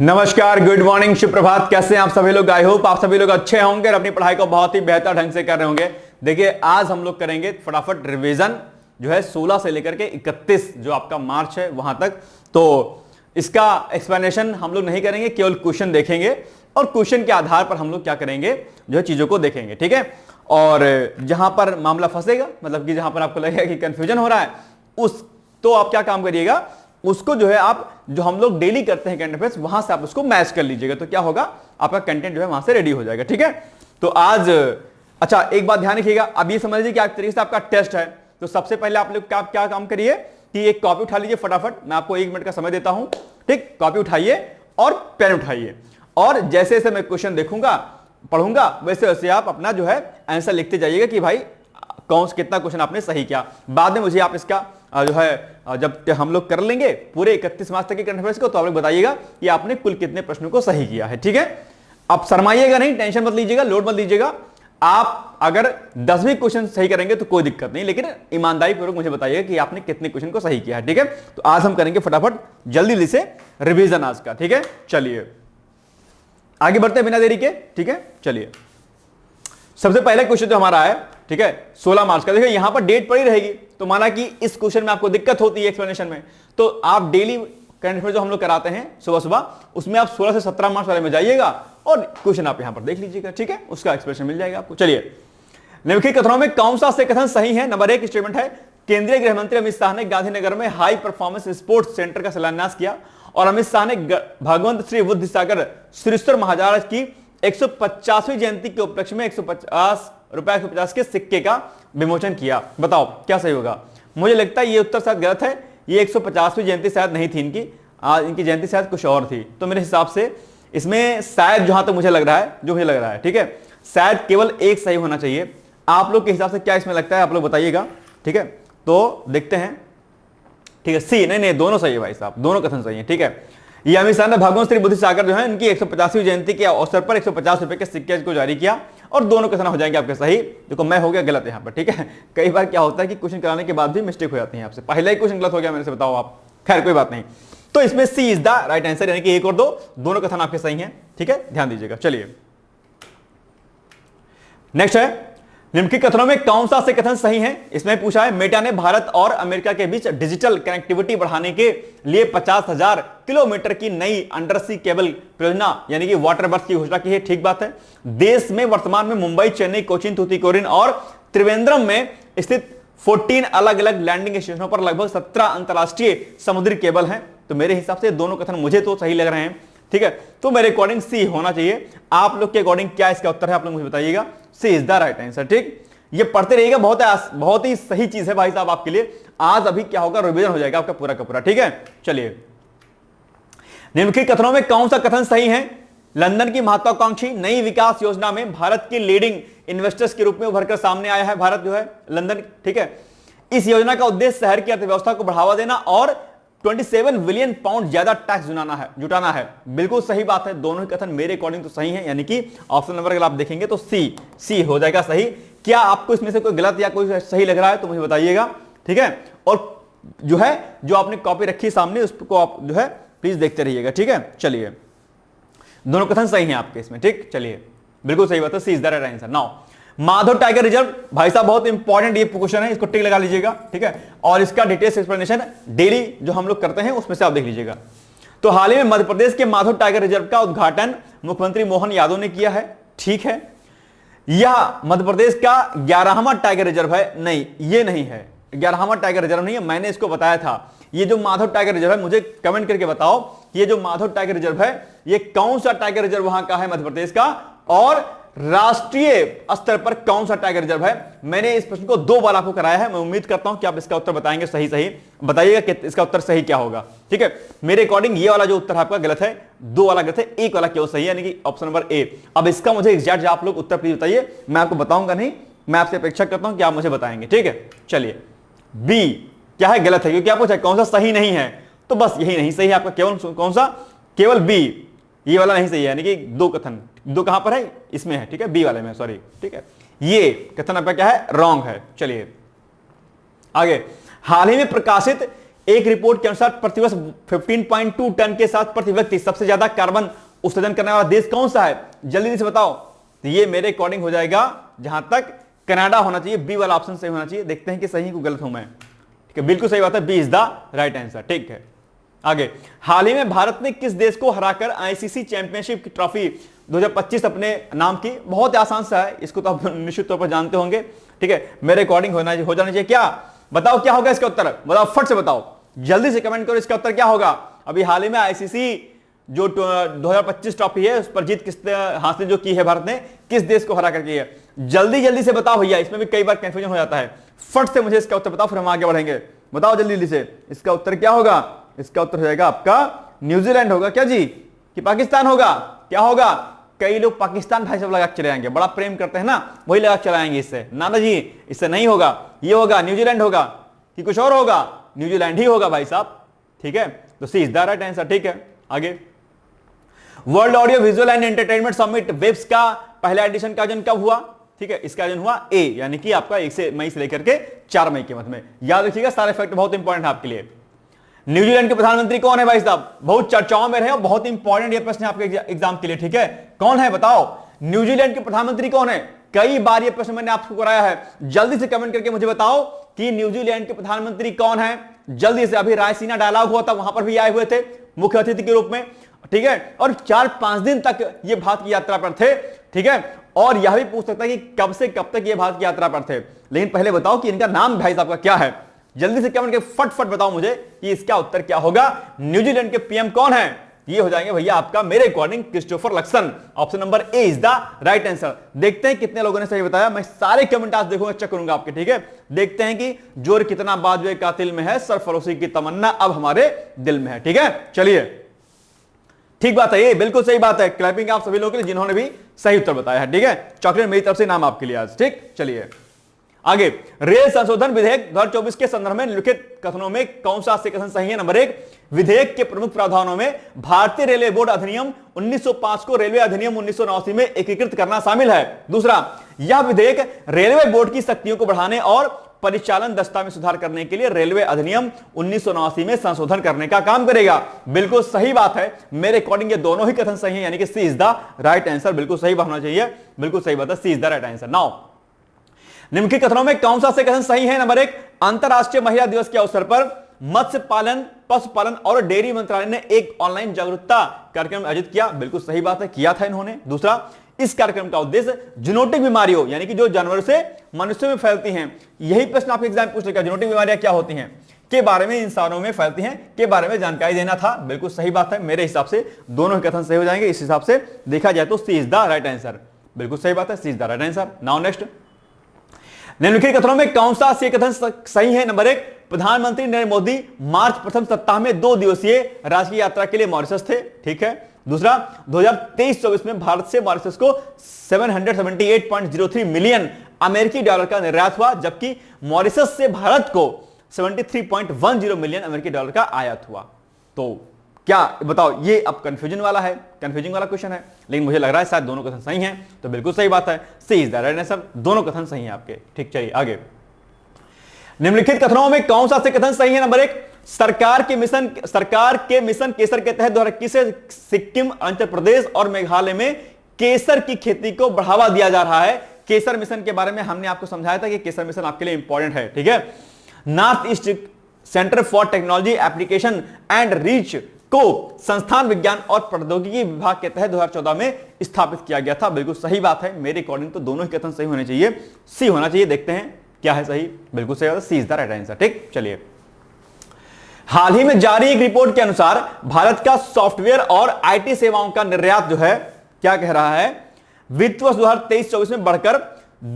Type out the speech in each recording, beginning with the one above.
नमस्कार, good morning, सुप्रभात। कैसे हैं आप सभी लोग? आई होप आप सभी लोग अच्छे होंगे और अपनी पढ़ाई को बहुत ही बेहतर ढंग से कर रहे होंगे। देखिए, आज हम लोग करेंगे फटाफट रिवीजन जो है 16 से लेकर के 31 जो आपका मार्च है वहां तक। तो इसका एक्सप्लेनेशन हम लोग नहीं करेंगे, केवल क्वेश्चन देखेंगे और क्वेश्चन के आधार पर हम लोग क्या करेंगे जो है चीजों को देखेंगे, ठीक है। और जहां पर मामला फंसेगा, मतलब कि जहां पर आपको लगेगा कि कंफ्यूजन हो रहा है, उस तो आप क्या काम करिएगा, उसको जो है आप जो हम लोग डेली करते हैं करंट अफेयर्स, वहां से आप उसको मैच कर लीजिएगा। तो क्या होगा, आपका कंटेंट जो है वहां से रेडी हो जाएगा, ठीक है। तो आज अच्छा एक बात ध्यान रखिएगा, अब ये समझ लीजिए कि एक तरीके से आपका टेस्ट है। तो सबसे पहले आप लोग क्या काम करिए कि एक कॉपी उठा लीजिए फटाफट, मैं आपको 1 मिनट का समय देता हूं, ठीक। कॉपी उठाइए और पेन उठाइए, और जैसे जैसे मैं क्वेश्चन देखूंगा पढ़ूंगा वैसे वैसे आप अपना जो है आंसर लिखते जाइएगा कि भाई कौन सा कितना क्वेश्चन आपने सही किया। बाद में मुझे आप इसका जो है जब हम लोग कर लेंगे पूरे 31 मार्च तक के करंट अफेयर्स को, तो आप लोग बताइएगा कि आपने कुल कितने प्रश्नों को सही किया है, ठीक है। अब शर्माइएगा नहीं, टेंशन मत लीजिएगा, लोड मत लीजिएगा। आप अगर 10 भी क्वेश्चन सही करेंगे तो कोई दिक्कत नहीं, लेकिन ईमानदारी पूर्वक मुझे बताइएगा कि आपने कितने क्वेश्चन को सही किया है, ठीक है। तो आज हम करेंगे फटाफट जल्दी से रिवीजन आज का, ठीक है। चलिए आगे बढ़ते हैं बिना देरी के, ठीक है। चलिए सबसे पहले क्वेश्चन जो हमारा है, ठीक है, 16 मार्च का। देखिए यहां पर डेट पड़ी रहेगी, तो माना कि इस क्वेश्चन में आपको दिक्कत होती है एक्सप्लेनेशन में, तो आप डेली करंट अफेयर जो हम लोग कराते हैं सुबह सुबह, उसमें आप 16 से 17 मार्च वाले में जाइएगा और क्वेश्चन आप यहां पर देख लीजिएगा, ठीक है। उसका एक्सप्लेनेशन मिल जाएगा आपको। चलिए, निम्नलिखित कथनों में कौन सा से कथन सही है? नंबर 1 स्टेटमेंट है, केंद्रीय गृह मंत्री अमित शाह ने गांधीनगर में हाई परफॉर्मेंस स्पोर्ट्स सेंटर का शिलान्यास किया और अमित शाह ने भगवंत श्री बुद्धि सागर श्रीश्वर महाराज की 150वीं जयंती के उपलक्ष्य में 150 रुपए 150 के सिक्के का विमोचन किया। बताओ क्या सही होगा? मुझे लगता है ये उत्तर शायद गलत है, ये 150वीं जयंती शायद नहीं थी इनकी, आज इनकी जयंती शायद कुछ और थी। तो मेरे हिसाब से इसमें शायद जहां तक मुझे लग रहा है, जो मुझे लग रहा है, ठीक है, शायद केवल एक सही होना चाहिए। आप लोग के हिसाब से क्या इसमें लगता है, आप लोग बताइएगा, ठीक है। तो देखते हैं, ठीक है। सी, नहीं दोनों सही है भाई साहब, दोनों कथन सही है, ठीक है। ये अमित शाह ने भगवान श्री बुद्धि सागर जो है इनकी 150वीं जयंती के अवसर पर 150 रुपए के सिक्के को जारी किया, और दोनों कथन हो जाएंगे आपके सही। देखो मैं हो गया गलत यहाँ पर, ठीक है। कई बार क्या होता है कि क्वेश्चन कराने के बाद भी मिस्टेक हो जाती है आपसे, पहला ही क्वेश्चन गलत हो गया मेरे से, बताओ आप। खैर कोई बात नहीं, तो इसमें सी इज द राइट आंसर, यानी कि 1 और 2 दोनों कथन आपके सही हैं, ठीक है, ध्यान दीजिएगा। चलिए नेक्स्ट है, निम्नलिखित कथनों में कौन सा से कथन सही है? इसमें पूछा है, मेटा ने भारत और अमेरिका के बीच डिजिटल कनेक्टिविटी बढ़ाने के लिए 50,000 किलोमीटर की नई अंडरसी केबल परियोजना यानी कि वाटर बर्थ की घोषणा की है। ठीक बात है। देश में वर्तमान में मुंबई, चेन्नई, कोचीन, तूतीकोरिन और त्रिवेंद्रम में स्थित 14 अलग अलग लैंडिंग स्टेशनों पर लगभग 17 अंतरराष्ट्रीय समुद्री केबल हैं। तो मेरे हिसाब से दोनों कथन मुझे तो सही लग रहे हैं, ठीक है। तो मेरे अकॉर्डिंग सी होना चाहिए। आप लोग के अकॉर्डिंग क्या इसका उत्तर है, आप लोग मुझे बताइएगा। सी इज द राइट आंसर, ठीक। ये पढ़ते रहिएगा, बहुत ही सही चीज है भाई साहब आपके लिए। आज अभी क्या होगा, रिवीजन हो जाएगा आपका पूरा का पूरा, ठीक है। चलिए, निम्नलिखित कथनों में कौन सा कथन सही है? लंदन की महत्वाकांक्षी नई विकास योजना में भारत के लीडिंग इन्वेस्टर्स के रूप में उभरकर सामने आया है भारत जो है लंदन, ठीक है। इस योजना का उद्देश्य शहर की अर्थव्यवस्था को बढ़ावा देना और 27 बिलियन पाउंड ज्यादा टैक्स जुटाना है। बिल्कुल सही बात है, दोनों ही कथन मेरे अकॉर्डिंग तो सही है, यानी कि ऑप्शन नंबर अगर आप देखेंगे तो सी हो जाएगा सही। क्या आपको इसमें से कोई गलत या कोई सही लग रहा है तो मुझे बताइएगा, ठीक है। और जो है जो आपने कॉपी रखी सामने उसको आप जो है प्लीज देखते रहिएगा, ठीक है। चलिए, दोनों कथन सही हैं आपके इसमें, ठीक। चलिए, बिल्कुल सही बात है, C is the right answer. Now Madhav tiger reserve, भाई साहब बहुत इंपॉर्टेंट ये क्वेश्चन है, इसको टिक लगा लीजिएगा, ठीक है। और इसका डिटेल्स एक्सप्लेनेशन डेली जो हम लोग करते हैं उसमें से आप देख लीजिएगा। तो हाल ही में मध्य प्रदेश के माधव टाइगर रिजर्व का उद्घाटन मुख्यमंत्री मोहन यादव ने किया है, ठीक है। यह मध्य प्रदेश का 11वां टाइगर रिजर्व है? नहीं, ये नहीं है, 11वां टाइगर रिजर्व नहीं है, मैंने इसको बताया था। ये जो माधव टाइगर रिजर्व है, मुझे कमेंट करके बताओ, ये जो माधव टाइगर रिजर्व है ये कौन सा टाइगर रिजर्व वहां का है मध्य प्रदेश का, और राष्ट्रीय स्तर पर कौन सा टाइगर रिजर्व है? मैंने इस प्रश्न को 2 बार आपको कराया है, मैं उम्मीद करता हूं कि आप इसका उत्तर बताएंगे सही सही। बताइएगा कि इसका उत्तर सही क्या होगा, ठीक है। मेरे अकॉर्डिंग ये वाला जो उत्तर आपका गलत है, 2 वाला गलत है, 1 वाला क्यों सही है, यानी कि ऑप्शन नंबर ए। अब इसका मुझे एग्जैक्ट आप लोग उत्तर प्लीज बताइए, मैं आपको बताऊंगा नहीं, मैं आपसे अपेक्षा करता हूं कि आप मुझे बताएंगे, ठीक है। चलिए, बी क्या है, गलत है, क्योंकि आपको चाहे कौन सा सही नहीं है, तो बस यही नहीं सही है आपका, केवल कौन सा, केवल बी, ये वाला नहीं सही है, यानी कि 2 कथन, 2 कहां पर है, इसमें है, ठीक है, बी वाले में, सॉरी, ठीक है। ये कथन आपका क्या है, रॉन्ग है। चलिए आगे, हाल ही में प्रकाशित एक रिपोर्ट के अनुसार प्रतिवर्ष 15.2 टन के साथ प्रति व्यक्ति सबसे ज्यादा कार्बन उत्सर्जन करने वाला देश कौन सा है? जल्दी से बताओ। तो ये मेरे अकॉर्डिंग हो जाएगा जहां तक कनाडा होना चाहिए, बी वाला ऑप्शन सही होना चाहिए। देखते हैं कि सही को गलत हूं मैं। ठीक है, बिल्कुल सही बात है, B is the right answer. ठीक है, आगे। हाल ही में भारत ने किस देश को हराकर आईसीसी चैंपियनशिप की ट्रॉफी 2025 अपने नाम की? बहुत आसान सा है, इसको तो आप निश्चित तौर पर जानते होंगे। ठीक है, मेरे अकॉर्डिंग हो जाना चाहिए। क्या बताओ, क्या होगा इसका उत्तर? बताओ, फट से बताओ, जल्दी से कमेंट करो, इसका उत्तर क्या होगा? अभी हाल ही में आईसीसी जो 2025 ट्रॉफी है उस पर जीत किसने हासिल जो की है भारत ने, किस देश को हरा कर की है? जल्दी जल्दी से बताओ भैया, इसमें भी कई बार कंफ्यूजन हो जाता है। फट से मुझे इसका उत्तर बताओ, फिर हम आगे बढ़ेंगे। बताओ जल्दी जल्दी से, इसका उत्तर क्या होगा? इसका उत्तर हो जाएगा आपका न्यूजीलैंड होगा। क्या जी, कि पाकिस्तान होगा? क्या होगा? कई लोग पाकिस्तान भाई सब लगा के चले आएंगे, बड़ा प्रेम करते हैं ना, वही लगा के चलाएंगे इससे। नाना जी, इससे नहीं होगा, ये होगा न्यूजीलैंड होगा कि कुछ और होगा? न्यूजीलैंड ही होगा भाई साहब। ठीक है, तो C is the right answer. ठीक है, आगे। World audio visual and entertainment summit WAVES का पहला एडिशन का आयोजन कब हुआ? ठीक है, इसका आयोजन हुआ ए, यानी कि आपका 1 मई से लेकर के 4 मई के मध्य में। याद रखिएगा, सारे फैक्ट बहुत इंपॉर्टेंट है आपके लिए। न्यूजीलैंड के प्रधानमंत्री कौन है भाई साहब? बहुत चर्चाओं में रहे और बहुत इंपॉर्टेंट ये प्रश्न आपके एग्जाम के लिए। ठीक है, कौन है बताओ? न्यूजीलैंड के प्रधानमंत्री कौन है? कई बार ये प्रश्न मैंने आपको कराया है। जल्दी से कमेंट करके मुझे बताओ कि न्यूजीलैंड के प्रधानमंत्री कौन है? जल्दी से। अभी रायसीना डायलॉग हुआ था, वहां पर भी आए हुए थे मुख्य अतिथि के रूप में। ठीक है, और 4-5 दिन तक ये भारत की यात्रा पर थे। ठीक है, और यह भी पूछ सकता है कि कब से कब तक ये भारत की यात्रा पर थे। लेकिन पहले बताओ कि इनका नाम भाई साहब का क्या है? जल्दी से कमेंट करके फट बताओ मुझे कि इसका उत्तर क्या होगा। न्यूजीलैंड के पीएम कौन है? ये हो जाएंगे भैया आपका मेरे according Christopher Luxon. Option number A is the right answer. देखते हैं कितने लोगों ने सही बताया। मैं सारे कमेंट आज देखूंगा, चेक करूंगा आपके। ठीक है, देखते हैं कि जोर कितना बाजुए कातिल में है, सरफरोशी की तमन्ना अब हमारे दिल में है। ठीक है, चलिए, ठीक बात है, ये बिल्कुल सही बात है। क्लैपिंग आप सभी लोगों के लिए जिन्होंने भी सही उत्तर बताया है। ठीक है, चॉकलेट मेरी तरफ से नाम आपके लिए आज। ठीक, चलिए आगे। रेल संशोधन विधेयक 2024 के संदर्भ में लिखित कथनों में कौन सा कथन सही है? नंबर 1, विधेयक के प्रमुख प्रावधानों में भारतीय रेलवे बोर्ड अधिनियम 1905 को रेलवे अधिनियम 1989 में एकीकृत करना शामिल है। दूसरा, यह विधेयक रेलवे बोर्ड की शक्तियों को बढ़ाने और परिचालन दक्षता में सुधार करने के लिए रेलवे अधिनियम 1989 में संशोधन करने का काम करेगा। बिल्कुल सही बात है, मेरे अकॉर्डिंग ये दोनों ही कथन सही है, यानी कि C is the right answer. बिल्कुल सही होना चाहिए, बिल्कुल सही बात है, C is the right answer. Now निम्नलिखित कथनों में कौन सा से कथन सही है? नंबर 1, अंतरराष्ट्रीय महिला दिवस के अवसर पर मत्स्य पालन, पशुपालन और डेयरी मंत्रालय ने एक ऑनलाइन जागरूकता कार्यक्रम आयोजित किया। बिल्कुल सही बात है, किया था इन्होंने। दूसरा, इस कार्यक्रम का उद्देश्य जूनोटिक बीमारियों, यानी कि जो जानवरों से मनुष्यों में फैलती हैं, यही प्रश्न आपके एग्जाम पूछ लेगा, जूनोटिक बीमारियां क्या होती हैं के बारे में, इंसानों में फैलती हैं के बारे में जानकारी देना था। बिल्कुल सही बात है, मेरे हिसाब से दोनों ही कथन सही हो जाएंगे। इस हिसाब से देखा जाए तो C is the right answer. बिल्कुल सही बात है, C is the right answer. Now next, निम्नलिखित कथनों में कौन सा से कथन सही है? नंबर 1, प्रधानमंत्री नरेंद्र मोदी मार्च प्रथम सप्ताह में 2 दिवसीय राष्ट्रीय यात्रा के लिए मॉरिशस थे। ठीक है। दूसरा, 2023-24 में भारत से मॉरिशस को 778.03 मिलियन अमेरिकी डॉलर का निर्यात हुआ, जबकि मॉरिशस से भारत को 73.10 मिलियन अमेरिकी डॉलर का आयात हुआ। तो क्या बताओ, ये अब कंफ्यूजन वाला है, कंफ्यूजिंग वाला क्वेश्चन है, लेकिन मुझे लग रहा है शायद दोनों कथन सही हैं, तो बिल्कुल सही बात है, C is the right answer. दोनों कथन सही हैं आपके। ठीक, चलिए आगे। निम्नलिखित कथनों में कौन सा से कथन सही है? नंबर 1, सरकार के मिशन केसर के तहत 2021 से सिक्किम, आंध्र प्रदेश और मेघालय में केसर की खेती को बढ़ावा दिया जा रहा है। केसर मिशन के बारे में हमने आपको समझाया था कि केसर मिशन आपके लिए इंपॉर्टेंट है। ठीक है। North east centre for technology application and reach को संस्थान विज्ञान और प्रौद्योगिकी विभाग के तहत 2014 में स्थापित किया गया था। बिल्कुल सही बात है, मेरे अकॉर्डिंग तो दोनों ही कथन सही होने चाहिए, सी होना चाहिए। देखते हैं क्या है सही। बिल्कुल सही बात है, C is the right answer. ठीक, चलिए। हाल ही में जारी एक रिपोर्ट के अनुसार भारत का सॉफ्टवेयर और आईटी सेवाओं का निर्यात जो है, क्या कह रहा है, वित्त वर्ष 2023-24 में बढ़कर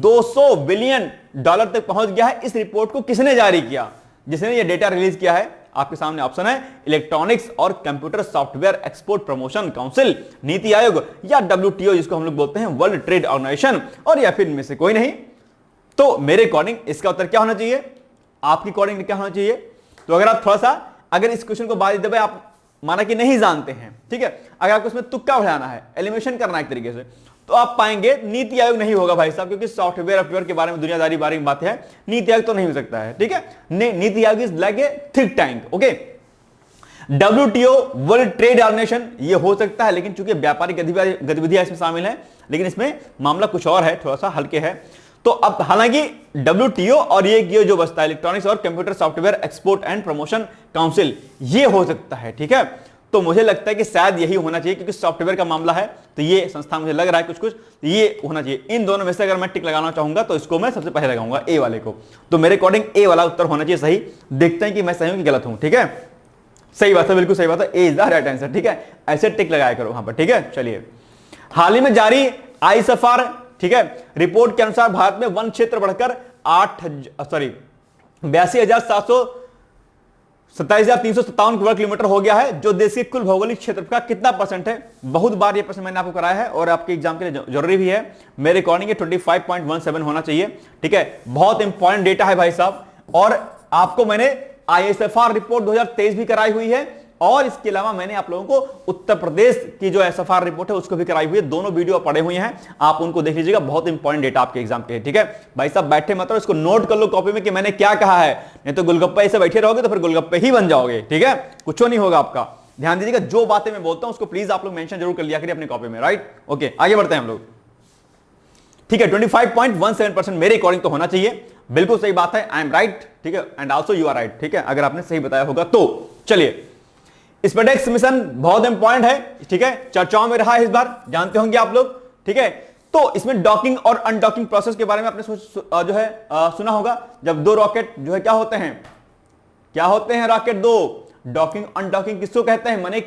$200 बिलियन तक पहुंच गया है। इस रिपोर्ट को किसने जारी किया? जिसने ये डेटा रिलीज किया है, आपके सामने ऑप्शन है, इलेक्ट्रॉनिक्स और computer software export promotion council, NITI Aayog या WTO जिसको हम लोग बोलते हैं वर्ल्ड ट्रेड ऑर्गेनाइजेशन, और या फिर इनमें से कोई नहीं। तो मेरे अकॉर्डिंग इसका उत्तर क्या होना चाहिए? आपकी अकॉर्डिंग क्या होना चाहिए? तो अगर आप थोड़ा सा, अगर इस क्वेश्चन को बाद दबे आप माना कि नहीं जानते हैं, ठीक है, अगर आपको इसमें तुक्का बढ़ाना है, एलिमिनेशन करना है एक तरीके से, तो आप पाएंगे नीति आयोग नहीं होगा भाई साहब, क्योंकि सॉफ्टवेयर के बारे में दुनियादारी बारे में बात है, नीति आयोग तो नहीं हो सकता है, ठीक है। NITI Aayog is like a think tank, okay. WTO world trade organisation ये हो सकता है, लेकिन चूंकि व्यापारिक गतिविधियां इसमें शामिल है, लेकिन इसमें मामला कुछ और है, थोड़ा सा हल्के है। तो अब हालांकि WTO और ये जो बचता है इलेक्ट्रॉनिक्स और computer software export and promotion council, ये हो सकता है, ठीक है। तो मुझे लगता है कि शायद यही होना चाहिए, क्योंकि सॉफ्टवेयर का मामला है, तो ये संस्था मुझे लग रहा है कुछ ये होना चाहिए। इन दोनों में से अगर मैं टिक लगाना चाहूंगा तो इसको मैं सबसे पहले लगाऊंगा, ए वाले को। तो मेरे अकॉर्डिंग ए वाला उत्तर होना चाहिए सही। देखते हैं कि मैं सही हूं कि गलत हूं, ठीक है। सही बात है, बिल्कुल सही बात है, ए इज द राइट आंसर, ठीक है। ऐसे टिक लगाया करो वहां पर, ठीक है। चलिए, हाल ही में जारी आईएसएफआर, ठीक है, रिपोर्ट के अनुसार भारत में वन क्षेत्र बढ़कर 82,357 वर्ग किलोमीटर हो गया है, जो देश के कुल भौगोलिक क्षेत्र का कितना परसेंट है। बहुत बार ये प्रश्न मैंने आपको कराया है और आपके एग्जाम के लिए जरूरी भी है। मेरे अकॉर्डिंग 25.17 होना चाहिए, ठीक है। बहुत इंपॉर्टेंट डेटा है भाई साहब, और आपको मैंने आईएसएफआर रिपोर्ट 2023 भी कराई हुई है, और इसके अलावा मैंने आप लोगों को उत्तर प्रदेश की जो एसएफआर रिपोर्ट है उसको भी कराई हुई है। दोनों वीडियो पड़े हुए हैं, आप उनको देख लीजिएगा, बहुत इंपॉर्टेंट डेटा आपके एग्जाम के, ठीक है भाई साहब। बैठे मत रहो, इसको नोट कर लो कॉपी में कि मैंने क्या कहा है, नहीं तो गोलगप्पे ऐसे बैठे रहोगे तो फिर गोलगप्पे ही बन जाओगे, ठीक है। कुछ नहीं होगा आपका। ध्यान दीजिएगा, जो बातें मैं बोलता हूं उसको प्लीज आप लोग मेंशन जरूर कर लिया करिए अपनी कॉपी में, राइट। ओके, आगे बढ़ते हैं हम लोग, ठीक है। 25.17% मेरे अकॉर्डिंग तो होना चाहिए, बिल्कुल सही बात है। आई एम राइट, ठीक है, and also you are right, ठीक है, अगर आपने सही बताया होगा तो। चलिए, स्पेडेक्स मिशन बहुत इंपॉर्टेंट है, ठीक है, चर्चाओं में रहा है इस बार, जानते होंगे आप लोग, ठीक है। तो इसमें डॉकिंग और अनडॉकिंग प्रोसेस के बारे में आपने जो है सुना होगा। जब दो रॉकेट जो है क्या होते हैं रॉकेट दो, डॉकिंग अनडॉकिंग किसको कहते हैं, माने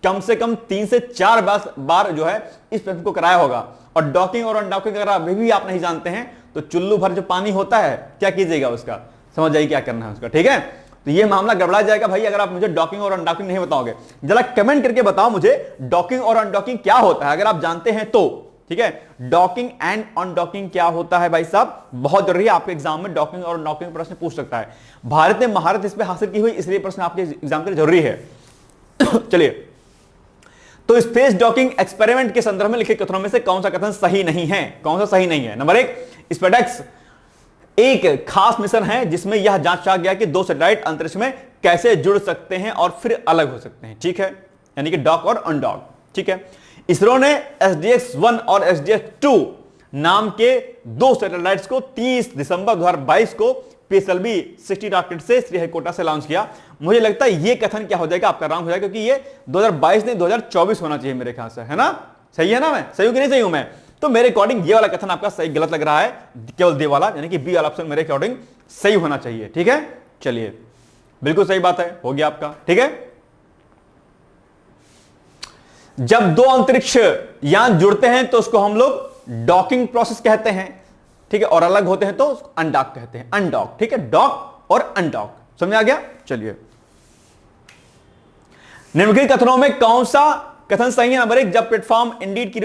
कम से कम 3 से 4 बार जो है इस प्रश्न को कराया होगा। और डॉकिंग और अनडॉकिंग अगर अभी भी आप नहीं जानते हैं तो चुल्लू भर जो पानी होता है क्या कीजिएगा उसका, समझ जाइए क्या करना है उसका, ठीक है। तो ये मामला गड़बड़ा जाएगा भाई अगर आप मुझे डॉकिंग और अनडॉकिंग नहीं बताओगे। जरा कमेंट करके बताओ मुझे डॉकिंग और अनडॉकिंग क्या होता है, अगर आप जानते हैं तो, ठीक है। डॉकिंग एंड अनडॉकिंग क्या होता है भाई साहब, बहुत जरूरी है, आपके एग्जाम में डॉकिंग और अनडॉकिंग प्रश्न पूछ सकता है। भारत ने महारत इस पे हासिल की हुई, इसलिए प्रश्न आपके एग्जाम के लिए जरूरी है। चलिए, तो स्पेस डॉकिंग एक्सपेरिमेंट के संदर्भ में लिखे कथनों में से कौन सा कथन सही नहीं है, कौन सा सही नहीं है। नंबर 1, स्पेडेक्स एक खास मिशन है जिसमें यह जांचा गया कि 2 सैटेलाइट अंतरिक्ष में कैसे जुड़ सकते हैं और फिर अलग हो सकते हैं, ठीक है, यानी कि डॉक और अनडॉक, ठीक है। इसरो ने SDX-1 और SDX-2 नाम के 2 सैटेलाइट्स को 30 दिसंबर 2022 को PSLV 60 रॉकेट से श्रीहरिकोटा से लॉन्च किया। मुझे लगता है ये कथन क्या हो जाएगा, आपका रॉन्ग हो जाएगा, क्योंकि ये 2022 नहीं 2024 होना चाहिए मेरे ख्याल से, है ना। सही है ना, मैं सही हूं कि नहीं सही हूं मैं। तो मेरे अकॉर्डिंग ये वाला कथन आपका सही गलत लग रहा है, केवल दे वाला, यानी कि बी वाला ऑप्शन मेरे अकॉर्डिंग सही होना चाहिए, ठीक है। चलिए, बिल्कुल सही बात है, हो गया आपका, ठीक है। जब 2 अंतरिक्ष यान जुड़ते हैं तो उसको हम लोग डॉकिंग प्रोसेस कहते हैं, ठीक है, और अलग होते हैं तो उसको अनडॉक कहते हैं, अनडॉक, ठीक है, डॉक और अनडॉक, समझ आ गया। चलिए, निम्नलिखित कथनों में कौन सा कथन सही है। नंबर 1, जॉब प्लेटफॉर्म इंडीड की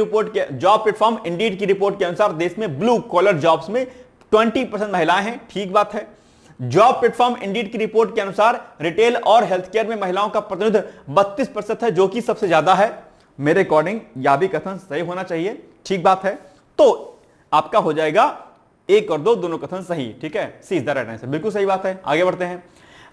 रिपोर्ट के अनुसार देश में ब्लू कॉलर जॉब्स में 20% महिलाएं हैं, ठीक बात है। जॉब प्लेटफॉर्म इंडीड की रिपोर्ट के अनुसार रिटेल और हेल्थ केयर में महिलाओं का प्रतिनिधित्व 32% है, जो कि सबसे ज्यादा है। मेरे अकॉर्डिंग यह भी कथन सही होना चाहिए, ठीक बात है। तो आपका हो जाएगा 1 और 2 दोनों कथन सही, ठीक है, C is the right answer, बिल्कुल सही बात है। आगे बढ़ते हैं।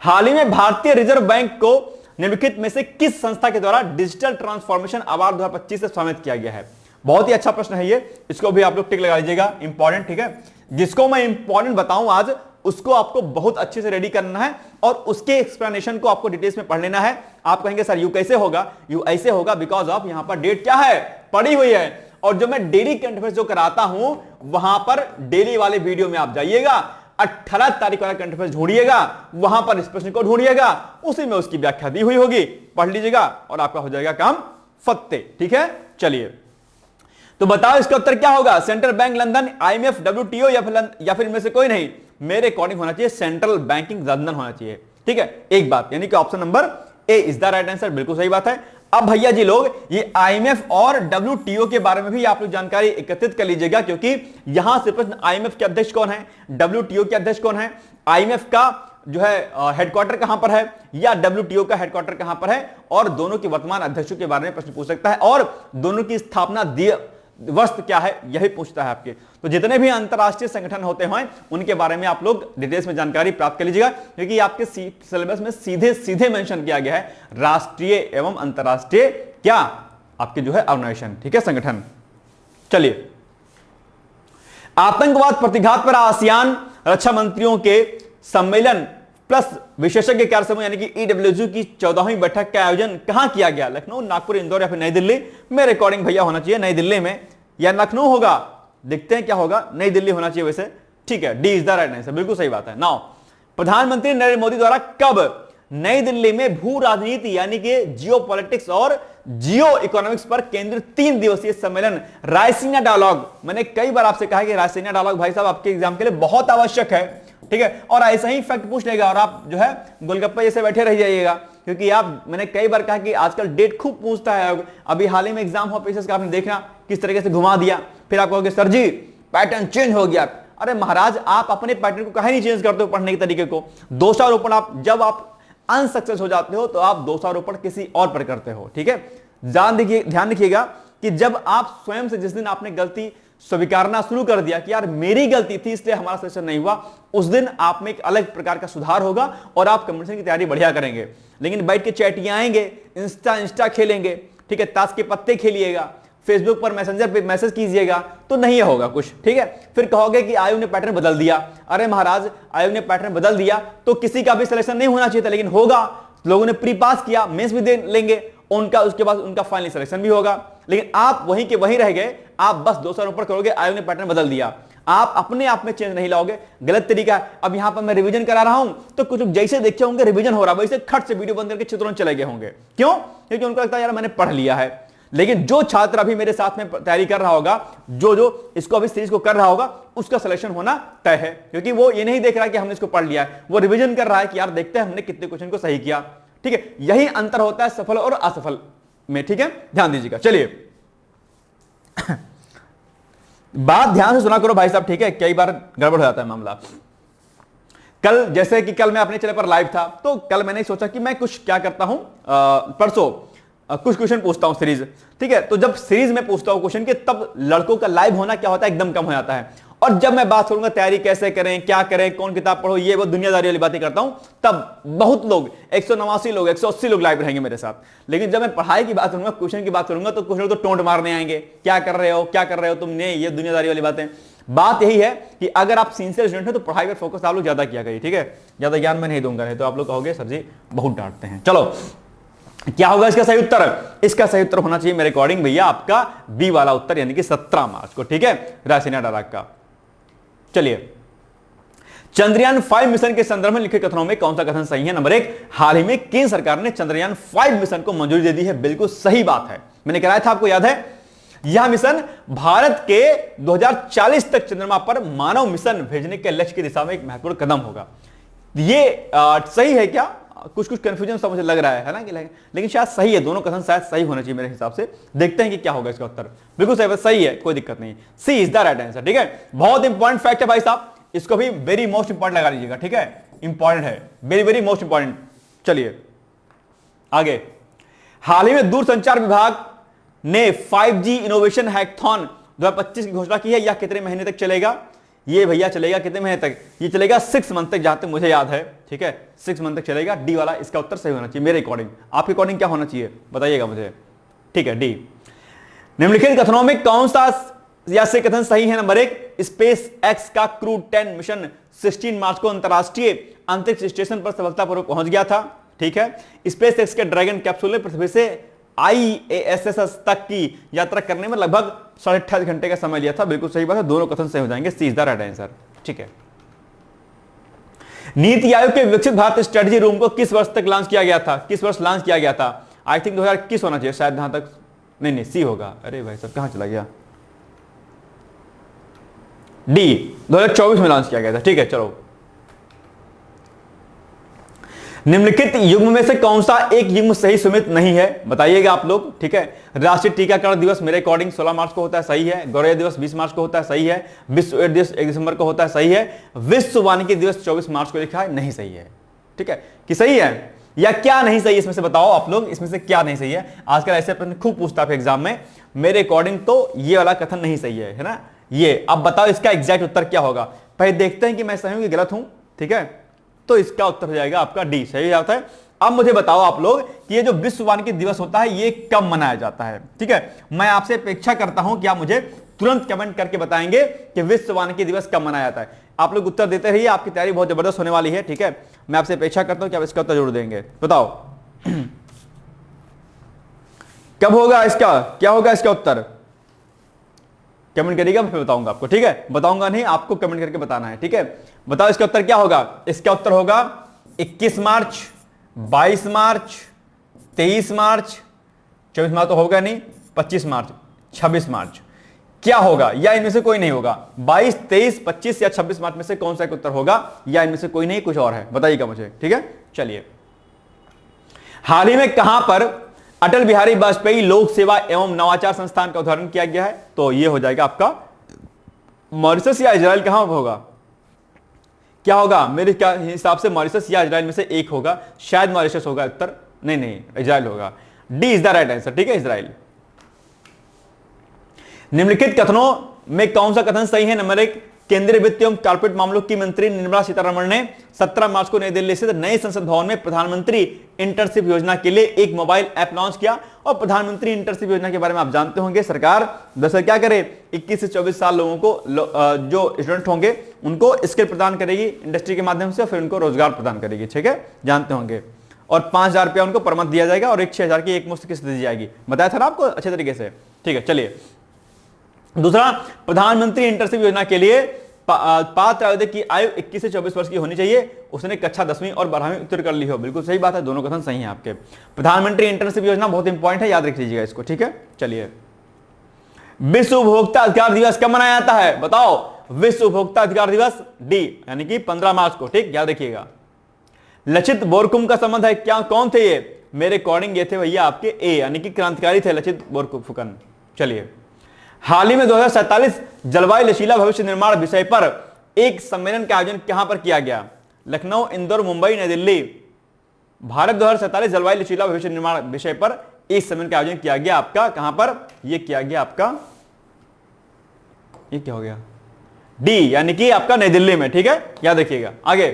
हाल ही में भारतीय रिजर्व बैंक को निम्नलिखित में से किस संस्था के द्वारा डिजिटल ट्रांसफॉर्मेशन अवार्ड 2025 से सम्मानित किया गया है। बहुत ही अच्छा प्रश्न है ये, इसको भी आप लोग टिक लगा लीजिएगा, इंपॉर्टेंट, ठीक है। जिसको मैं इंपॉर्टेंट बताऊं आज, उसको आपको बहुत अच्छे से रेडी करना है और उसके एक्सप्लेनेशन को आपको डिटेल्स में पढ़ लेना है। आप कहेंगे सर यू कैसे होगा, यू ऐसे होगा, बिकॉज ऑफ यहां पर डेट क्या है, पड़ी हुई है। और जो मैं डेली करंट अफेयर्स जो कराता हूं, वहां पर डेली वाले वीडियो में आप जाइएगा, 18 तारीख वाला करंट अफेयर्स ढूंढिएगा, वहां पर इस प्रश्न को ढूंढिएगा, उसी में उसकी व्याख्या दी हुई होगी, पढ़ लीजिएगा और आपका हो जाएगा काम फत्ते, ठीक है। चलिए, तो बताओ इसका उत्तर क्या होगा। Central bank London, IMF, WTO या फिर इनमें से कोई नहीं। मेरे अकॉर्डिंग होना चाहिए सेंट्रल बैंकिंग लंदन होना चाहिए, ठीक है, एक बात, यानी कि option number A is the right answer, बिल्कुल सही बात है। अब भैया जी लोग ये IMF और WTO के बारे में भी आप लोग जानकारी एकत्रित कर लीजिएगा, क्योंकि यहां से प्रश्न IMF के अध्यक्ष कौन है, WTO के अध्यक्ष कौन है, IMF का जो है हेडक्वार्टर कहां पर है या WTO का हेडक्वार्टर कहां पर है, और दोनों के वर्तमान अध्यक्षों के बारे में प्रश्न पूछ सकता है, और दोनों की स्थापना वस्त्र क्या है यही पूछता है आपके। तो जितने भी अंतरराष्ट्रीय संगठन होते हैं उनके बारे में आप लोग डिटेल्स में जानकारी प्राप्त कर लीजिएगा, क्योंकि आपके सिलेबस में सीधे सीधे मेंशन किया गया है राष्ट्रीय एवं अंतरराष्ट्रीय क्या आपके जो है ऑर्गेनाइजेशन, ठीक है, संगठन। चलिए, आतंकवाद प्रतिघात पर आसियान रक्षा मंत्रियों के सम्मेलन प्लस विशेषज्ञ कार्य समूह यानी कि ईडब्ल्यूजी की 14वीं बैठक का आयोजन कहां किया गया? लखनऊ, नागपुर, इंदौर या फिर नई दिल्ली? में रिकॉर्डिंग भैया होना चाहिए नई दिल्ली में या लखनऊ होगा, देखते हैं क्या होगा, नई दिल्ली होना चाहिए वैसे, ठीक है, D is the right answer, बिल्कुल सही बात है। नाउ, प्रधानमंत्री नरेंद्र मोदी द्वारा कब नई दिल्ली में भू राजनीति यानी कि जियो पॉलिटिक्स और जियो इकोनॉमिक्स पर केंद्रित 3 दिवसीय सम्मेलन रायसीना डायलॉग, मैंने कई बार आपसे कहा कि रायसीना डायलॉग भाई साहब आपके एग्जाम के लिए बहुत आवश्यक है, ठीक है, और ऐसा ही फैक्ट पूछ लेगा और आप जो है गोलगप्पे जैसे बैठे रह जाइएगा, क्योंकि आप, मैंने कई बार कहा कि आजकल डेट खूब पूछता है। अभी हाल ही में एग्जाम हो पेशेंस का, आपने देखना किस तरीके से घुमा दिया, फिर आप कहोगे सर जी पैटर्न चेंज हो गया। अरे महाराज, आप अपने पैटर्न को काहे नहीं चेंज करते हो पढ़ने के तरीके को? दोषारोपण आप, जब आप अनसक्सेस हो जाते हो तो आप दोषारोपण किसी और पर करते हो, ठीक है। ध्यान रखिएगा कि जब आप स्वयं से, जिस दिन आपने गलती स्वीकारना शुरू कर दिया कि यार मेरी गलती थी इसलिए हमारा सिलेक्शन नहीं हुआ, उस दिन आप में एक अलग प्रकार का सुधार होगा और आप कंपटीशन की तैयारी बढ़िया करेंगे। लेकिन बैठ के चैटियां आएंगे, इंस्टा खेलेंगे, ठीक है, ताश के पत्ते खेलिएगा, फेसबुक पर मैसेंजर पे मैसेज कीजिएगा, तो नहीं होगा कुछ, ठीक है। फिर कहोगे कि आयोग ने पैटर्न बदल दिया। अरे महाराज, आयोग ने पैटर्न बदल दिया तो किसी का भी सिलेक्शन नहीं होना चाहिए था, लेकिन होगा। लोगों ने प्री पास किया, मेंस भी दे लेंगे उनका, उसके बाद उनका फाइनल सिलेक्शन भी होगा, लेकिन आप वहीं के वहीं रह गए। आप बस 200 ऊपर करोगे आयोग ने पैटर्न बदल दिया, आप अपने आप में चेंज नहीं लाओगे, गलत तरीका है। अब यहां पर मैं रिवीजन करा रहा हूं तो कुछ लोग जैसे देखे होंगे रिवीजन हो रहा है वैसे खट से वीडियो बंद करके चित्रों चले गए होंगे। क्यों? क्योंकि उनको लगता है यार मैंने पढ़ लिया है। लेकिन जो छात्र अभी मेरे साथ में तैयारी कर रहा होगा, जो इसको अभी सीरीज को कर रहा होगा, उसका सिलेक्शन होना तय है, क्योंकि वो ये नहीं देख रहा कि हमने इसको पढ़ लिया है, वो रिवीजन कर रहा है कि यार देखते हैं हमने कितने क्वेश्चन को सही किया, ठीक है। यही अंतर होता है सफल और असफल में, ठीक है, ध्यान दीजिएगा। चलिए बात ध्यान से सुना करो भाई साहब, ठीक है, कई बार गड़बड़ हो जाता है मामला। कल, जैसे कि कल मैं अपने चैनल पर लाइव था, तो कल मैंने सोचा कि मैं कुछ क्या करता हूं, परसों कुछ क्वेश्चन पूछता हूं सीरीज, ठीक है। तो जब सीरीज में पूछता हूं क्वेश्चन के, तब लड़कों का लाइव होना क्या होता है, एकदम कम हो जाता है। और जब मैं बात करूंगा तैयारी कैसे करें, क्या करें, कौन किताब पढ़ो, ये वो दुनियादारी वाली बातें करता हूं, तब बहुत लोग 189 लोग 180 लोग लाइव रहेंगे मेरे साथ। लेकिन जब मैं पढ़ाई की बात करूंगा, क्वेश्चन की बात करूंगा, तो कुछ लोग तो टोंट मारने आएंगे, क्या कर रहे हो तुमने, ये दुनियादारी वाली बातें। बात यही है कि अगर आप सिंसियर स्टूडेंट हो तो पढ़ाई पर फोकस आप लोग ज्यादा किया करिए, ठीक है। ज्यादा ज्ञान मैं नहीं दूंगा, नहीं तो आप लोग कहोगे सर जी बहुत डांटते हैं। चलो, क्या होगा इसका सही उत्तर? इसका सही उत्तर होना चाहिए मेरे अकॉर्डिंग भैया आपका बी वाला उत्तर, यानी कि 17 मार्च को, ठीक है, रायसीना डायलॉग का। चलिए, चंद्रयान 5 मिशन के संदर्भ में लिखे कथनों में कौन सा कथन सही है? नंबर 1, हाल ही में केंद्र सरकार ने चंद्रयान 5 मिशन को मंजूरी दे दी है। बिल्कुल सही बात है, मैंने कराया था, आपको याद है। यह मिशन भारत के 2040 तक चंद्रमा पर मानव मिशन भेजने के लक्ष्य की दिशा में एक महत्वपूर्ण कदम होगा। ये सही है क्या? कुछ कंफ्यूजन सा मुझे लग रहा है ना, कि लेकिन शायद सही है, दोनों कथन शायद सही होना चाहिए मेरे हिसाब से। देखते हैं कि क्या होगा इसका उत्तर। बिल्कुल सही है, कोई दिक्कत नहीं, सी इज द राइट आंसर, ठीक है। बहुत इंपॉर्टेंट फैक्ट है भाई साहब, इसको भी वेरी मोस्ट इंपॉर्टेंट लगा लीजिएगा, ठीक है, इंपॉर्टेंट है, वेरी वेरी मोस्ट इंपॉर्टेंट। चलिए आगे, हाल ही में दूरसंचार विभाग ने 5G इनोवेशन हैकथॉन 2025 की घोषणा की है। यह कितने महीने तक चलेगा? ये भैया चलेगा कितने महीने तक? ये चलेगा 6 मंथ तक, जहां तक मुझे याद है, ठीक है, 6 मंथ तक चलेगा। डी वाला इसका उत्तर सही होना चाहिए मेरे अकॉर्डिंग। आपके अकॉर्डिंग क्या होना चाहिए बताइएगा मुझे, ठीक है, डी। निम्नलिखित कथनों में कौन सा या से कथन सही है? नंबर 1, स्पेस एक्स का क्रू 10 मिशन 16 मार्च को अंतरराष्ट्रीय अंतरिक्ष स्टेशन पर सफलतापूर्वक पहुंच गया था, ठीक है। स्पेस एक्स के ड्रैगन कैप्सूल ने पृथ्वी से ISS तक की यात्रा करने में लगभग 28.5 घंटे का समय लिया था। बिल्कुल सही बात है, दोनों कथन सही हो जाएंगे, सी इज द राइट आंसर, ठीक है। नीति आयोग के विकसित भारत स्ट्रेटजी रूम को किस वर्ष तक लॉन्च किया गया था? किस वर्ष लॉन्च किया गया था? आई थिंक 2021 होना चाहिए शायद, जहां तक, नहीं सी होगा। अरे भाई सब कहां चला गया? डी 2024 में लॉन्च किया गया था, ठीक है। चलो, निम्नलिखित युग्म में से कौन सा एक युग्म सही सुमित नहीं है बताइएगा आप लोग, ठीक है। राष्ट्रीय टीकाकरण दिवस मेरे अकॉर्डिंग 16 मार्च को होता है, सही है। गौरव दिवस 20 मार्च को होता है, सही है। विश्व एड्स दिवस 1 दिसंबर को होता है, सही है। विश्व वानिकी दिवस 24 मार्च को लिखा है, नहीं सही है, ठीक है। कि सही है या क्या नहीं सही, इसमें से बताओ आप लोग, इसमें से क्या नहीं सही है। आजकल ऐसे प्रश्न खूब पूछता है एग्जाम में। मेरे अकॉर्डिंग तो ये वाला कथन नहीं सही है ना। ये अब बताओ इसका एग्जैक्ट उत्तर क्या होगा। पहले देखते हैं कि मैं सही हूं कि गलत हूं, ठीक है। तो इसका उत्तर हो जाएगा आपका डी, सही जाता है। अब मुझे बताओ आप लोग कि ये जो विश्व वानिकी दिवस होता है ये कब मनाया जाता है, ठीक है। मैं आपसे अपेक्षा करता हूं कि आप मुझे तुरंत कमेंट करके बताएंगे कि विश्व वानिकी दिवस कब मनाया जाता है। आप लोग उत्तर देते रहिए, आपकी तैयारी बहुत जबरदस्त होने वाली है, ठीक है। मैं आपसे अपेक्षा करता हूं कि आप इसका उत्तर जरूर देंगे। बताओ कब होगा इसका, क्या होगा इसका उत्तर, कमेंट करिएगा, मैं बताऊंगा आपको, ठीक है। बताऊंगा नहीं, आपको कमेंट करके बताना है, ठीक है। बताओ इसका उत्तर क्या होगा। इसका उत्तर होगा 21 मार्च, 22 मार्च, 23 मार्च, 24 मार्च तो होगा नहीं, 25 मार्च, 26 मार्च। क्या होगा, या इनमें से कोई नहीं होगा। 22, 23, 25 या 26 मार्च में से कौन सा एक उत्तर होगा, या इनमें से कोई नहीं, कुछ और है, बताइएगा मुझे, ठीक है। चलिए, हाल ही में कहां पर अटल बिहारी वाजपेयी लोक सेवा एवं नवाचार संस्थान का उद्घाटन किया गया है। तो यह हो जाएगा आपका मॉरिशस या इजराइल, कहां होगा, क्या होगा। मेरे क्या हिसाब से मॉरिशस या इजराइल में से एक होगा, शायद मॉरिशस होगा उत्तर, नहीं इजराइल होगा। D is the right answer, ठीक है, इजराइल। निम्नलिखित कथनों में कौन सा कथन सही है। नंबर 1, केंद्रीय वित्त एवं कॉर्पोरेट मामलों की मंत्री निर्मला सीतारमण ने 17 मार्च को नई दिल्ली स्थित नए संसद भवन में प्रधानमंत्री इंटर्नशिप योजना के लिए एक मोबाइल ऐप लॉन्च किया। और प्रधानमंत्री इंटर्नशिप योजना के बारे में आप जानते होंगे, सरकार दरअसल क्या करे, 21 से 24 साल लोगों को जो स्टूडेंट होंगे उनको स्किल प्रदान करेगी इंडस्ट्री के माध्यम से, फिर उनको रोजगार प्रदान करेगी, ठीक है, जानते होंगे। और 5,000 रुपया उनको पर मंथ दिया जाएगा और एक 6,000 की एक मुफ्त किस्त दी जाएगी। बताया था ना आपको अच्छे तरीके से, ठीक है। चलिए, दूसरा, प्रधानमंत्री इंटर्नशिप योजना के लिए पात्र आवेदक की आयु 21 से 24 वर्ष की होनी चाहिए, उसने कक्षा 10वीं और 12वीं उत्तीर्ण कर ली हो। बिल्कुल सही बात है, दोनों कथन सही हैं आपके। प्रधानमंत्री इंटर्नशिप योजना बहुत इंपॉर्टेंट है, याद रख लीजिएगा इसको, ठीक है। चलिए, विश्व उपभोक्ता अधिकार दिवस कब मनाया जाता है, बताओ। विश्व उपभोक्ता अधिकार दिवस डी, यानी कि 15 मार्च को, ठीक, याद रखिएगा। लचित बोरफुकन का संबंध है, क्या कौन थे ये, मेरे अकॉर्डिंग ये थे भैया आपके ए, यानी कि क्रांतिकारी थे लचित बोरफुकन। चलिए, हाल ही में 2047 जलवायु लचीला भविष्य निर्माण विषय पर एक सम्मेलन का आयोजन कहां पर किया गया। लखनऊ, इंदौर, मुंबई, नई दिल्ली। भारत 2047 जलवायु लचीला भविष्य निर्माण विषय पर एक सम्मेलन का आयोजन किया गया आपका, कहां पर, यह किया गया आपका, ये क्या हो गया, डी, यानी कि आपका नई दिल्ली में, ठीक है, याद रखिएगा। आगे,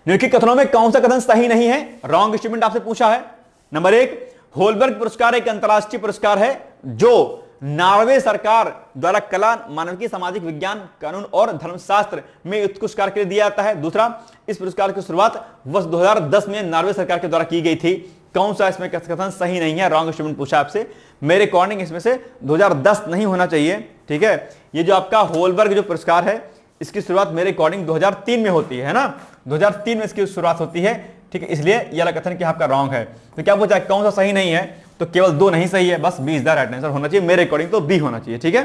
निम्नलिखित कथनों में कौन सा कथन सही नहीं है, रॉन्ग स्टेटमेंट आपसे पूछा है। नंबर 1, होलबर्ग पुरस्कार एक अंतरराष्ट्रीय पुरस्कार है जो नॉर्वे सरकार द्वारा कला, मानविकी, सामाजिक विज्ञान, कानून और धर्मशास्त्र में उत्कृष्ट कार्य के लिए दिया जाता है। दूसरा, इस पुरस्कार की शुरुआत वर्ष 2010 में नॉर्वे सरकार के द्वारा की गई थी। कौन सा इसमें कथन सही नहीं है, रॉन्ग स्टेटमेंट पूछा आपसे। मेरे अकॉर्डिंग इसमें से 2010 नहीं होना चाहिए, ठीक है। ये जो आपका होलबर्ग जो पुरस्कार है इसकी शुरुआत मेरे अकॉर्डिंग 2003 में होती है ना, 2003 में इसकी शुरुआत होती है, ठीक है। इसलिए यह कथन कि आपका रॉन्ग है। तो क्या पूछा, कौन सा सही नहीं है, तो केवल 2 नहीं सही है, बस B is the right answer होना चाहिए। मेरे अकॉर्डिंग तो बी होना चाहिए, ठीक है,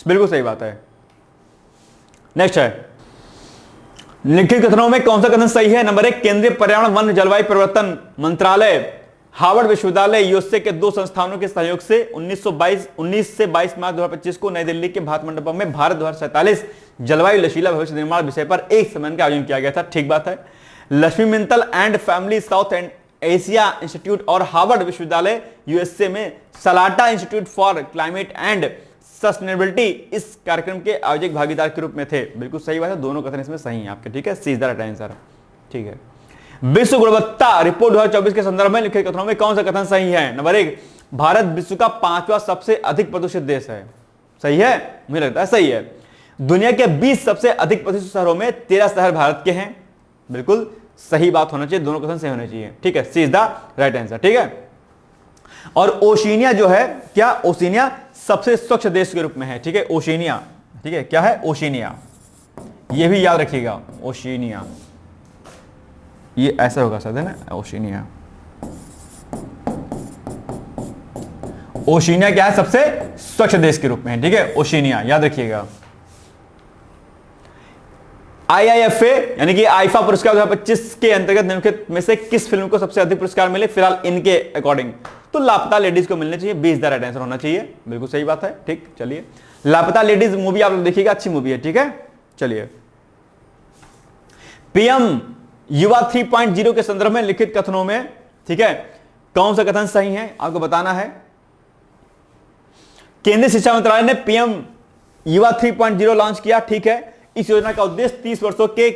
बिल्कुल सही बात है। नेक्स्ट है, निम्नलिखित कथनों में कौन सा कथन सही है। नंबर 1, केंद्रीय पर्यावरण वन जलवायु परिवर्तन मंत्रालय, हार्वर्ड विश्वविद्यालय, यूएसए के 2 संस्थानों के सहयोग से 19 से 22 मार्च 2025 को नई दिल्ली के भारत मंडपम में भारत 2047 जलवायु लचीला भविष्य निर्माण विषय पर एक सम्मेलन का आयोजन किया गया था, ठीक बात है। Lakshmi Mittal and family south and Asia institute और हार्वर्ड विश्वविद्यालय यूएसए में Salata institute for climate and sustainability इस कार्यक्रम के आयोजक भागीदार के रूप में थे। बिल्कुल सही बात है, दोनों कथन इसमें सही हैं आपके, ठीक है, C is the right answer, ठीक है। विश्व गुणवत्ता रिपोर्ट 2024 के संदर्भ में लिखे कथनों में कौन सा कथन सही है। नंबर 1, भारत विश्व का 5वां सबसे अधिक प्रदूषित देश है, सही है, मुझे लगता है सही है। दुनिया के 20 सबसे अधिक प्रदूषित शहरों में 13 शहर भारत के हैं, बिल्कुल सही बात होना चाहिए, दोनों कथन सही होने चाहिए, ठीक है, C is the right answer, ठीक है। और ओशिनिया जो है, क्या ओशिनिया सबसे स्वच्छ देश के रूप में है, ठीक है, ओशिनिया, ठीक है, क्या है, ओशिनिया, ये भी याद रखिएगा, ओशिनिया, ये ऐसा होगा शायद, है ना, ओशिनिया। ओशिनिया क्या है, सबसे स्वच्छ देश के रूप में है, ठीक है, ओशिनिया, याद रखिएगा। IIFA यानी कि आईफा पुरस्कार 2025 के अंतर्गत निम्नलिखित में से किस फिल्म को सबसे अधिक पुरस्कार मिले फिलहाल इनके अकॉर्डिंग, तो लापता लेडीज को मिलने चाहिए, 20 द राइट आंसर होना चाहिए, बिल्कुल सही बात है, ठीक। चलिए, लापता लेडीज मूवी आप लोग देखिएगा, अच्छी मूवी है, ठीक है। चलिए, PM युवा 3.0 के संदर्भ में लिखित कथनों में, ठीक है, कौन सा कथन सही है आपको बताना है। केंद्रीय शिक्षा मंत्रालय ने पीएम युवा 3.0 लॉन्च किया। ठीक है, इस योजना का उद्देश्य 30 वर्षों के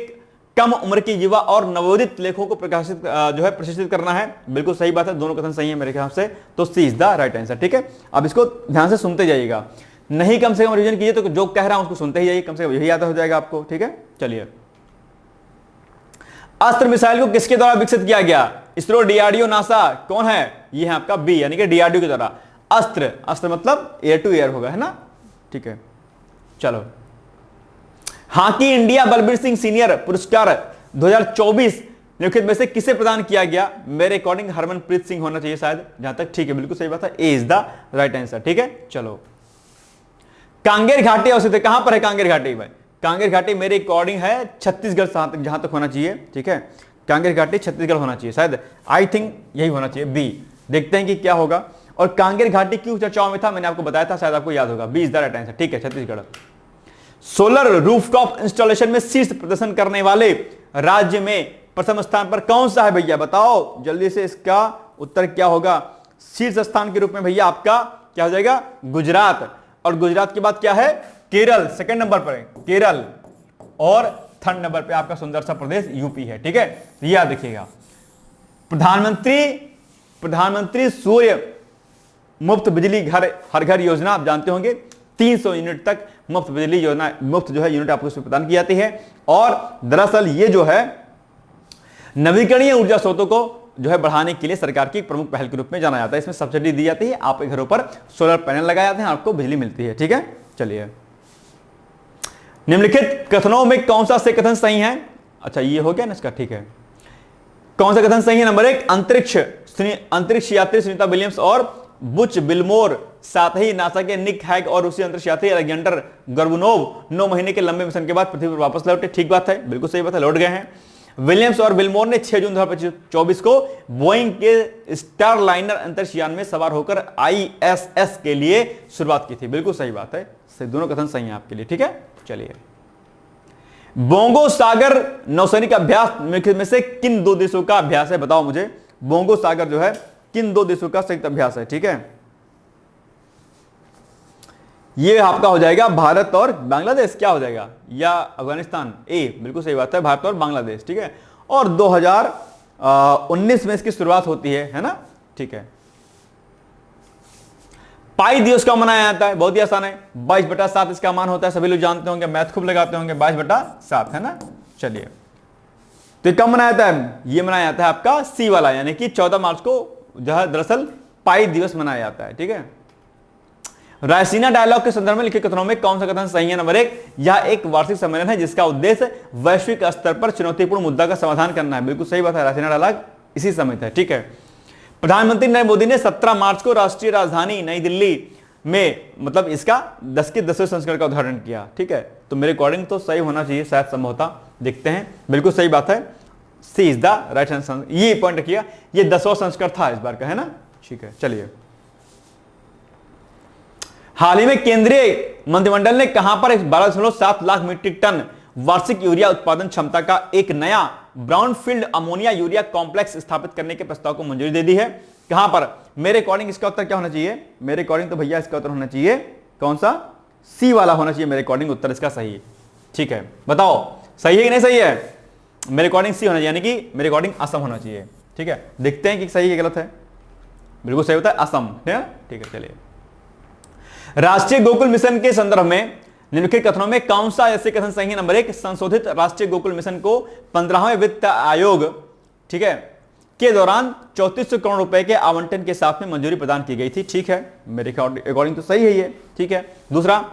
कम उम्र के युवा और नवोदित लेखों को प्रकाशित जो है प्रशिक्षित करना है। बिल्कुल सही बात है, दोनों कथन सही है मेरे ख्याल से, तो C is the right answer. ठीक है, अब इसको ध्यान से सुनते जाइएगा, नहीं कम से कम रिवीजन कीजिए, तो जो कह रहा हूं उसको सुनते ही जाइए, कम से कम यही याद हो जाएगा आपको। ठीक है, चलिए, अस्त्र मिसाइल को किसके द्वारा विकसित किया गया? इसरो, डीआरडीओ, नासा, कौन है? ये है आपका बी, यानी कि डीआरडीओ के द्वारा। अस्त्र, अस्त्र मतलब एयर टू एयर होगा, है ना? ठीक है, चलो, hockey India Balbir Singh senior पुरस्कार 2024 निम्नलिखित में से किसे प्रदान किया गया? मेरे अकॉर्डिंग हरमनप्रीत सिंह होना चाहिए शायद, जहां तक। ठीक है, बिल्कुल सही बात है, ए इज द राइट आंसर। ठीक है, चलो, कांगेर घाटी अवस्थित है, कहां पर है कांगेर घाटी भाई? कांगेर घाटी मेरे अकॉर्डिंग है छत्तीसगढ़, जहां तक होना चाहिए। ठीक है, कांगेर घाटी छत्तीसगढ़ होना चाहिए शायद, आई थिंक यही होना चाहिए, बी। देखते हैं कि क्या होगा। और कांगेर घाटी क्यों चर्चाओं में था, मैंने आपको बताया था, शायद आपको याद होगा, B is the right answer. ठीक है, छत्तीसगढ़। सोलर रूफटॉप इंस्टॉलेशन में शीर्ष प्रदर्शन करने वाले राज्य में प्रथम स्थान पर कौन सा है भैया? बताओ जल्दी से, इसका उत्तर क्या होगा? शीर्ष स्थान के रूप में भैया आपका क्या हो जाएगा? गुजरात। और गुजरात के बाद क्या है? केरल सेकंड नंबर पर है, केरल। और थर्ड नंबर पे आपका सुंदर सा प्रदेश यूपी है। ठीक है, याद रखिएगा। प्रधानमंत्री सूर्य मुफ्त बिजली घर हर घर योजना आप जानते होंगे, 300 यूनिट तक मुफ्त बिजली योजना, मुफ्त जो है यूनिट आपको इसमें प्रदान की जाती है। और दरअसल ये जो है नवीकरणीय ऊर्जा स्रोतों को जो है बढ़ाने के लिए सरकार की प्रमुख पहल के रूप में जाना जाता है। इसमें सब्सिडी दी जाती है, आपके घरों पर सोलर पैनल लगाए जाते हैं, आपको बिजली मिलती है। ठीक है, चलिए, निम्नलिखित कथनों में कौन सा से कथन सही है? अच्छा, ये हो गया ना इसका। ठीक है, कौन सा कथन सही है? नंबर 1, अंतरिक्ष यात्री सुनीता विलियम्स और बुच विल्मोर, साथ ही नासा के निक हैग और रूसी अंतरिक्ष यात्री अलेक्जेंडर गोर्बुनोव 9 महीने के लंबे मिशन के बाद पृथ्वी पर वापस लौटे। ठीक बात है, बिल्कुल सही बात है, लौट गए हैं। विलियम्स और विल्मोर ने 6 जून 2024 को बोइंग के स्टारलाइनर अंतरिक्ष यान में सवार होकर ISS के लिए शुरुआत की थी। बिल्कुल सही बात है, दोनों कथन सही है आपके लिए। ठीक है, चलिए, बोंगो सागर नौसैनिक अभ्यास में से किन 2 देशों का अभ्यास है? बताओ मुझे, बोंगो सागर जो है किन 2 देशों का संयुक्त अभ्यास है? ठीक है, ये आपका हो जाएगा भारत और बांग्लादेश, क्या हो जाएगा, या अफगानिस्तान? ए, बिल्कुल सही बात है, भारत और बांग्लादेश। ठीक है, और 2019 में इसकी शुरुआत होती है ना? ठीक है, पाई दिवस का मनाया जाता है, बहुत ही आसान है, 22/7 इसका मान होता है, सभी लोग जानते होंगे, मैथ खूब लगाते होंगे, 22/7 है ना? चलिए, तो कब मनाया जाता है? ये मनाया जाता है आपका सी वाला, यानी कि 14 मार्च को जो है दरअसल पाई दिवस मनाया जाता है। ठीक है, रायसीना डायलॉग के संदर्भ में लिखे कथनों में कौन सा कथन सही है? नंबर 1, यह एक वार्षिक सम्मेलन है जिसका उद्देश्य वैश्विक स्तर पर चुनौतीपूर्ण मुद्दा का समाधान करना है। बिल्कुल सही बात है, रायसीना डायलॉग इसी समय था। ठीक है, प्रधानमंत्री नरेंद्र मोदी ने 17 मार्च को राष्ट्रीय राजधानी नई दिल्ली में मतलब इसका 10 के 10वें संस्करण का उद्घाटन किया। ठीक है, तो मेरे अकॉर्डिंग तो सही होना चाहिए शायद, संभवतः, देखते हैं। बिल्कुल सही बात है, C is the right answer. ये पॉइंट रखिएगा, ये 10वां संस्करण था इस बार का, है ना? ठीक है, चलिए, हाल ही में केंद्रीय मंत्रिमंडल ने कहां पर 12.7 लाख मीट्रिक टन वार्षिक यूरिया उत्पादन क्षमता का एक नया ब्राउनफील्ड अमोनिया यूरिया कॉम्प्लेक्स स्थापित करने के प्रस्ताव को मंजूरी दे दी है? कहां पर? मेरे अकॉर्डिंग इसका उत्तर क्या होना चाहिए? मेरे अकॉर्डिंग तो भैया इसका उत्तर होना चाहिए कौन सा? सी वाला होना चाहिए मेरे अकॉर्डिंग, उत्तर इसका सही है। ठीक है, बताओ सही है कि नहीं सही है? मेरे अकॉर्डिंग सी होना चाहिए, यानी कि मेरे अकॉर्डिंग असम होना चाहिए। ठीक है, देखते हैं कि सही है गलत है। बिल्कुल सही होता है असम, ठीक है। चलिए, राष्ट्रीय गोकुल मिशन के संदर्भ में निम्नलिखित कथनों में कौन सा ऐसे कथन सही है? नंबर 1, संशोधित राष्ट्रीय गोकुल मिशन को 15वें वित्त आयोग, ठीक है, के दौरान 3400 करोड़ रुपए के आवंटन के साथ में मंजूरी प्रदान की गई थी। ठीक है, मेरे अकॉर्डिंग तो सही है ये। ठीक है, दूसरा,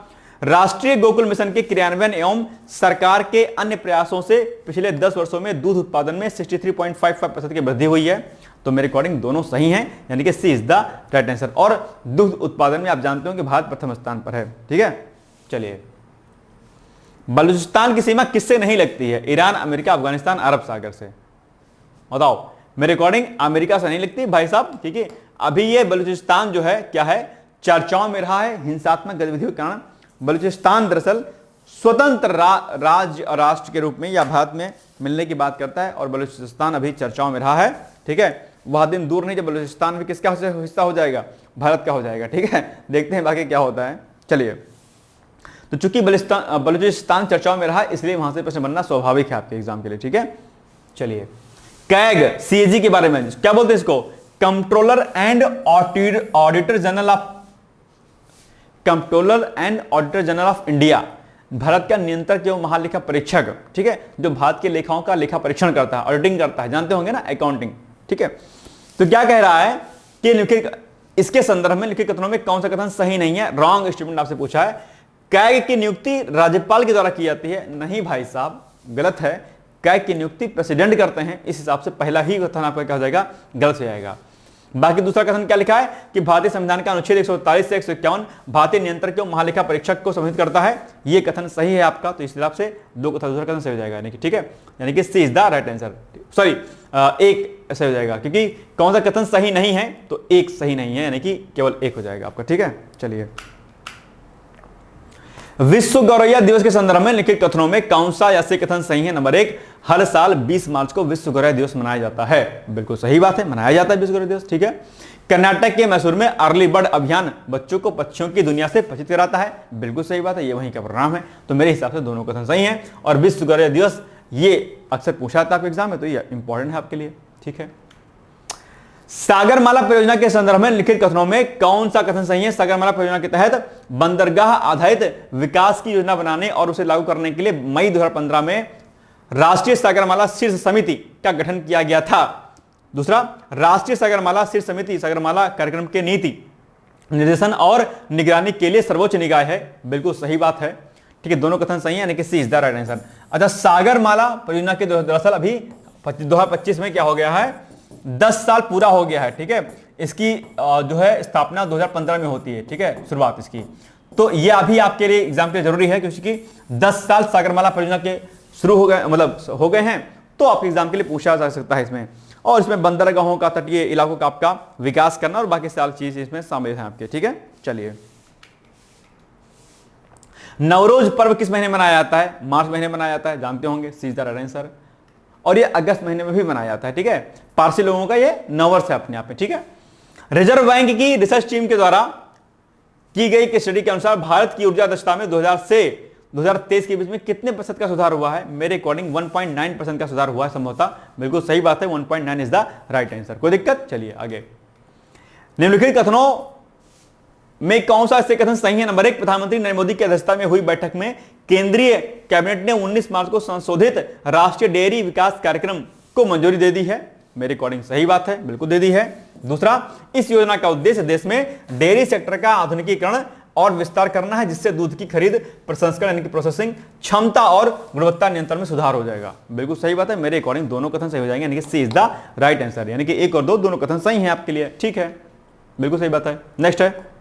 राष्ट्रीय गोकुल मिशन के क्रियान्वयन एवं सरकार के अन्य प्रयासों से पिछले 10 वर्षों में दूध उत्पादन में 63.55% की वृद्धि हुई है। तो मेरे अकॉर्डिंग दोनों सही हैं, यानी कि C is the right answer. और दूध उत्पादन में आप जानते हो कि भारत प्रथम स्थान पर है। ठीक है, चलिए, बलूचिस्तान की सीमा किससे नहीं लगती है? ईरान, अमेरिका, अफगानिस्तान, अरब सागर से। बताओ, मेरे अकॉर्डिंग अमेरिका से नहीं लगती भाई साहब। ठीक है, अभी ये बलूचिस्तान जो है क्या है, चर्चाओं में रहा है हिंसात्मक गतिविधियों के कारण। बलूचिस्तान दरअसल स्वतंत्र राज्य और राष्ट्र के रूप में या भारत में मिलने की बात करता है, और बलूचिस्तान अभी चर्चाओं में रहा है। ठीक है, वह दिन दूर नहीं जब बलूचिस्तान भी किसका हिस्सा हो जाएगा, भारत का हो जाएगा। ठीक है, देखते हैं बाकी क्या होता है। चलिए, तो चूंकि बलूचिस्तान चर्चाओं में रहा इसलिए वहां से प्रश्न बनना स्वाभाविक है आपके एग्जाम के लिए। ठीक है, चलिए, कैग सीएजी के बारे में क्या बोलते हैं इसको, controller and auditor general of India, Bharat का नियंत्रक एवं महालेखा परीक्षक। ठीक है, जो भारत के लेखाओं का लेखा परीक्षण करता है, ऑडिटिंग करता है, जानते होंगे ना, अकाउंटिंग। ठीक है, तो क्या कह रहा है कि इसके संदर्भ में लिखित कथनों में कौन सा कथन सही नहीं है, रॉन्ग स्टेटमेंट आपसे पूछा है। कैग की नियुक्ति राज्यपाल के द्वारा की जाती है, नहीं भाई साहब, गलत है। कैग की नियुक्ति प्रेसिडेंट करते हैं, इस हिसाब से पहला ही कथन आपका क्या हो जाएगा, गलत हो जाएगा। बाकी दूसरा कथन क्या लिखा है कि भारतीय संविधान का अनुच्छेद 143 से 151 भारतीय नियंत्रक एवं महालेखा परीक्षक को संबोधित करता है, ये कथन सही है आपका, तो इस हिसाब से दूसरा कथन सही हो जाएगा, यानी कि ठीक है, यानी कि C is the right answer. Sorry, एक ऐसा हो जाएगा, क्योंकि कौन सा कथन सही नहीं है, तो एक सही नहीं है, यानी कि केवल एक हो जाएगा आपका। ठीक है, चलिए, विश्व गौरैया दिवस के संदर्भ में लिखित कथनों में कौन सा ऐसे कथन सही है। नंबर 1, हर साल 20 मार्च को विश्व गौरैया दिवस मनाया जाता है, बिल्कुल सही बात है, मनाया जाता है विश्व गौरैया दिवस। ठीक है, कर्नाटक के मैसूर में अर्ली बर्ड अभियान बच्चों को पक्षियों की दुनिया से परिचित कराता है, बिल्कुल सही बात है, ये वहीं का प्रोग्राम है, तो मेरे हिसाब से दोनों कथन सही है। और विश्व गौरैया दिवस ये अक्सर पूछा जाता है एग्जाम में, तो ये इंपॉर्टेंट है आपके लिए। ठीक है, सागरमाला परियोजना के संदर्भ में लिखित कथनों में कौन सा कथन सही है। सागरमाला परियोजना के तहत बंदरगाह आधारित विकास की योजना बनाने और उसे लागू करने के लिए मई 2015 में राष्ट्रीय सागरमाला शीर्ष समिति का गठन किया गया था। दूसरा, राष्ट्रीय सागरमाला शीर्ष समिति सागरमाला कार्यक्रम के नीति निर्देशन और निगरानी के लिए सर्वोच्च निकाय है, बिल्कुल सही बात है। ठीक है, दोनों कथन सही है, यानी कि C is the right answer. अच्छा, सागरमाला परियोजना के दरअसल अभी 2025 में क्या हो गया है, 10 साल पूरा हो गया है। ठीक है, इसकी जो है स्थापना 2015 में होती है। ठीक है, शुरुआत इसकी, तो ये अभी आपके लिए एग्जाम के लिए जरूरी है, क्योंकि 10 साल सागरमाला परियोजना के शुरू हो गए, मतलब हो गए हैं, तो आपके एग्जाम के लिए पूछा जा सकता है इसमें। और इसमें बंदरगाहों का, तटीय इलाकों का आपका विकास करना और बाकी सारी चीज इसमें शामिल है आपके। ठीक है, चलिए, नवरोज पर्व किस महीने मनाया जाता है। मार्च महीने मनाया जाता है, जानते होंगे, सी इज द राइट आंसर। और ये अगस्त महीने में भी मनाया जाता है। ठीक है, पारसी लोगों का ये नववर्ष है अपने आप में। ठीक है, रिजर्व बैंक की रिसर्च टीम के द्वारा की गई एक स्टडी के अनुसार भारत की ऊर्जा दक्षता में 2000 से 2023 के बीच में कितने प्रतिशत का सुधार हुआ है। मेरे अकॉर्डिंग 1.9% का सुधार हुआ है संभवतः, बिल्कुल सही बात है, 1.9 इज द राइट आंसर। कोई दिक्कत, चलिए आगे। निम्नलिखित कथनों में कौन सा ऐसे कथन सही है। नंबर 1, प्रधानमंत्री नरेंद्र मोदी की अध्यक्षता में हुई बैठक में केंद्रीय कैबिनेट ने 19 मार्च को संशोधित राष्ट्रीय डेयरी विकास कार्यक्रम को मंजूरी दे दी है, मेरे अकॉर्डिंग सही बात है, बिल्कुल दे दी है। दूसरा, इस योजना का उद्देश्य देश में डेयरी सेक्टर का आधुनिकीकरण और विस्तार करना है, जिससे दूध की खरीद, प्रसंस्करण यानी कि प्रोसेसिंग क्षमता और गुणवत्ता नियंत्रण में सुधार हो जाएगा, बिल्कुल सही बात है, मेरे अकॉर्डिंग दोनों कथन सही हो जाएंगे, यानी कि C is the right answer, यानी कि 1 और 2 दोनों कथन सही हैं आपके लिए। ठीक है, बिल्कुल सही बात है। नेक्स्ट है,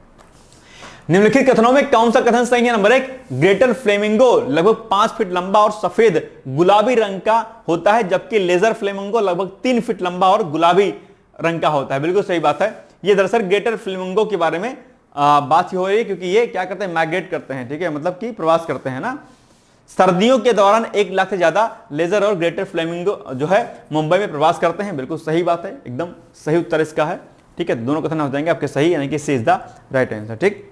निम्नलिखित कथनों में कौन सा कथन सही है। नंबर 1, ग्रेटर फ्लेमिंगो लगभग 5 फीट लंबा और सफेद गुलाबी रंग का होता है, जबकि लेजर फ्लेमिंगो लगभग 3 फीट लंबा और गुलाबी रंग का होता है, बिल्कुल सही बात है। ये दरअसल ग्रेटर फ्लेमिंगो के बारे में बात हो रही है, क्योंकि ये क्या करते हैं, माइग्रेट करते हैं। ठीक है, मतलब कि प्रवास करते हैं ना। सर्दियों के दौरान 1 लाख से ज्यादा लेजर और ग्रेटर फ्लेमिंगो जो है मुंबई में प्रवास करते हैं, बिल्कुल सही बात है, एकदम सही उत्तर इसका है। ठीक है, दोनों कथन हो जाएंगे आपके सही, यानी कि C is the right answer. ठीक,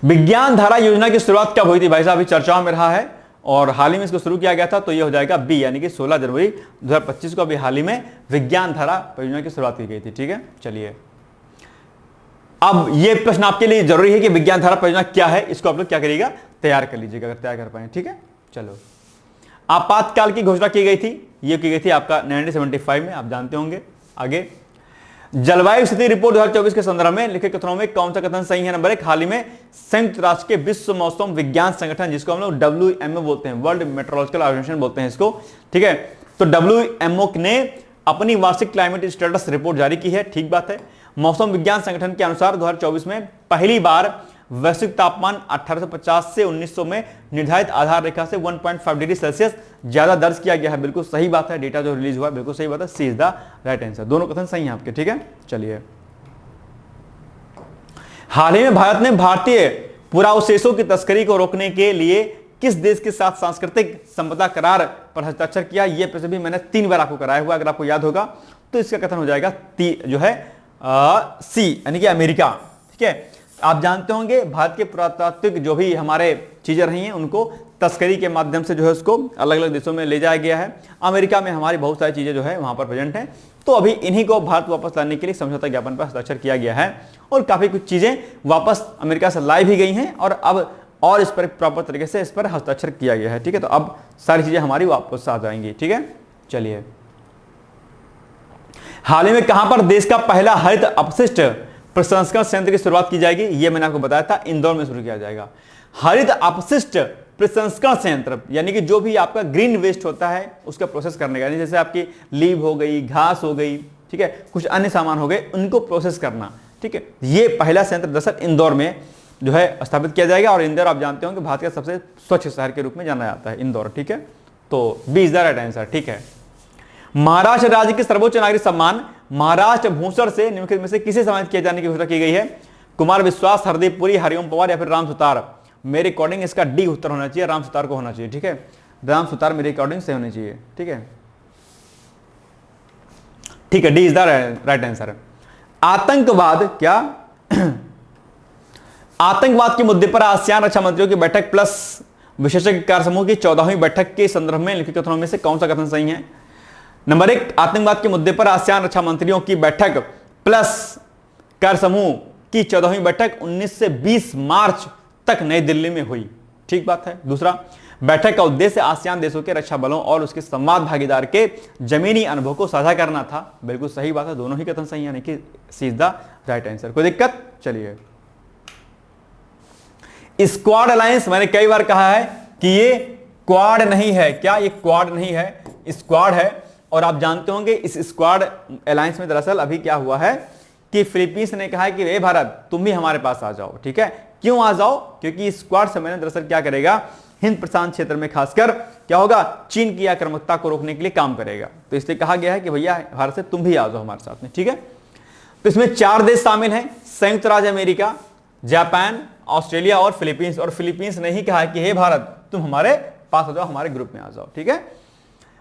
विज्ञान धारा योजना की शुरुआत कब हुई थी भाई साहब, अभी चर्चाओं में रहा है और हाल ही में इसको शुरू किया गया था, तो ये हो जाएगा बी, यानी कि 16 जनवरी 2025 को अभी हाल ही में विज्ञान धारा परियोजना की शुरुआत की गई थी। ठीक है, चलिए, अब ये प्रश्न आपके लिए जरूरी है कि विज्ञान धारा परियोजना क्या है, इसको आप लोग क्या करिएगा, तैयार कर लीजिएगा, अगर तैयार कर पाए। ठीक है, चलो, आपातकाल की घोषणा की गई थी, ये की गई थी आपका 1975 में, आप जानते होंगे। आगे, जलवायु स्थिति रिपोर्ट 2024 के संदर्भ में लिखित कथनों में कौन सा कथन सही है। नंबर 1, हाल ही में संयुक्त राष्ट्र के विश्व मौसम विज्ञान संगठन, जिसको हम लोग WMO बोलते हैं, वर्ल्ड मेट्रोलॉजिकल ऑर्गेनाइजेशन बोलते हैं इसको। ठीक है, तो WMO ने अपनी वार्षिक क्लाइमेट स्टेटस रिपोर्ट जारी की है, ठीक बात है। मौसम विज्ञान संगठन के अनुसार 2024 में पहली बार वैश्विक तापमान 1850 से 1900 में निर्धारित आधार रेखा से 1.5 डिग्री सेल्सियस ज्यादा दर्ज किया गया है, बिल्कुल सही बात है। डेटा जो रिलीज हुआ बिल्कुल सही बात है, C is the right answer, दोनों कथन सही हैं आपके। ठीक है, चलिए, हाल ही में भारत ने भारतीय पुरावशेषों की तस्करी को रोकने के लिए किस देश के साथ सांस्कृतिक संपदा करार पर हस्ताक्षर किया। यह प्रश्न भी मैंने 3 बार आपको कराया हुआ, अगर आपको याद होगा, तो इसका कथन हो जाएगा जो है सी, यानी कि अमेरिका। ठीक है, आप जानते होंगे भारत के पुरातात्विक जो भी हमारे चीजें रही हैं उनको तस्करी के माध्यम से जो है उसको अलग अलग देशों में ले जाया गया है। अमेरिका में हमारी बहुत सारी चीजें जो है वहां पर प्रेजेंट हैं, तो अभी इन्हीं को भारत वापस लाने के लिए समझौता ज्ञापन पर हस्ताक्षर किया गया है और काफी कुछ चीजें वापस अमेरिका से लाई भी गई हैं और अब और इस पर प्रॉपर तरीके से इस पर हस्ताक्षर किया गया है। ठीक है, तो अब सारी चीजें हमारी वापस आ जाएंगी। ठीक है, चलिए, हाल ही में कहां पर देश का पहला हरित अपशिष्ट प्रसंस्करण संयंत्र की शुरुआत की जाएगी? ये मैंने आपको बताया था, इंदौर में शुरू किया जाएगा। हरित अपशिष्ट प्रसंस्करण संयंत्र यानी कि जो भी आपका ग्रीन वेस्ट होता है उसका प्रोसेस करने का, जैसे आपकी लीव हो गई, घास हो गई, ठीक है, कुछ अन्य सामान हो गए, उनको प्रोसेस करना। ठीक है, ये पहला संयंत्र दरअसल इंदौर में जो है स्थापित किया जाएगा और इंदौर आप जानते हो कि भारत का सबसे स्वच्छ शहर के रूप में जाना जाता है इंदौर। ठीक है, तो 20,000 राइट आंसर। ठीक है, महाराष्ट्र राज्य के सर्वोच्च नागरिक सम्मान महाराष्ट्र भूषण से निम्नलिखित में से किसे सम्मानित किए जाने की घोषणा की गई है? कुमार विश्वास, हरदीप पुरी, हरिओम पवार या फिर राम सुतार? मेरे अकॉर्डिंग इसका डी उत्तर होना चाहिए, राम सुतार को होना चाहिए। ठीक है, राम सुतार मेरे अकॉर्डिंग से होनी चाहिए। ठीक है, ठीक है, D is the right answer. आतंकवाद क्या आतंकवाद के मुद्दे पर आसियान रक्षा मंत्रियों की बैठक प्लस विशेषज्ञ कार्य समूह की 14वीं बैठक के संदर्भ में लिखित कथनों में से कौन सा कथन सही है? नंबर 1, आतंकवाद के मुद्दे पर आसियान रक्षा मंत्रियों की बैठक प्लस कार्य समूह की 14वीं बैठक 19 से 20 मार्च तक नई दिल्ली में हुई। ठीक बात है। दूसरा, बैठक का उद्देश्य आसियान देशों के रक्षा बलों और उसके संवाद भागीदार के जमीनी अनुभव को साझा करना था। बिल्कुल सही बात है, दोनों ही कथन सही है, यानी कि C is the right answer. कोई दिक्कत? चलिए, स्क्वाड अलायंस मैंने कई बार कहा है कि ये क्वाड नहीं है। क्या ये क्वाड नहीं है, स्क्वाड है। और आप जानते होंगे इस स्क्वाड अलायंस में दरअसल अभी क्या हुआ है कि फिलीपींस ने कहा है कि ए भारत तुम भी हमारे पास आ जाओ। ठीक है, क्यों आ जाओ? क्योंकि स्क्वाड सम्मेलन दरअसल क्या करेगा, हिंद प्रशांत क्षेत्र में खासकर क्या होगा, चीन की आक्रामकता को रोकने के लिए काम करेगा। तो इसलिए कहा गया है कि भैया भारत से तुम भी आ जाओ हमारे साथ में। ठीक है, तो इसमें 4 देश शामिल हैं, संयुक्त राज्य अमेरिका, जापान, ऑस्ट्रेलिया और फिलीपींस। और फिलीपींस ने ही कहा है कि हे भारत तुम हमारे पास आ जाओ, हमारे ग्रुप में आ जाओ। ठीक है,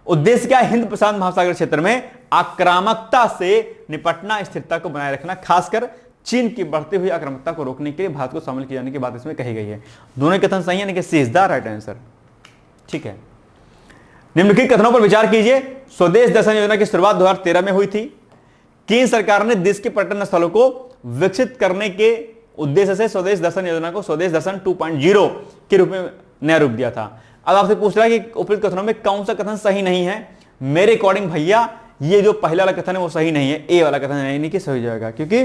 उद्देश्य क्या है? हिंद प्रशांत महासागर क्षेत्र में आक्रामकता से निपटना, स्थिरता को बनाए रखना, खासकर चीन की बढ़ती हुई आक्रामकता को रोकने के लिए भारत को शामिल किए जाने की बात इसमें कही गई है। दोनों कथन सही है, C is the right answer. ठीक है, निम्नलिखित कथनों पर विचार कीजिए। स्वदेश दर्शन योजना की शुरुआत 2013 में हुई थी। केंद्र सरकार ने देश के पर्यटन स्थलों को विकसित करने के उद्देश्य से स्वदेश दर्शन योजना को स्वदेश दर्शन 2.0 के रूप में नया रूप दिया था। अब आपसे पूछ रहा है कि उपयुक्त कथनों में कौन सा कथन सही नहीं है? मेरे अकॉर्डिंग भैया ये जो पहला वाला कथन है वो सही नहीं है, ए वाला कथन है, यानी कि सही जाएगा। क्योंकि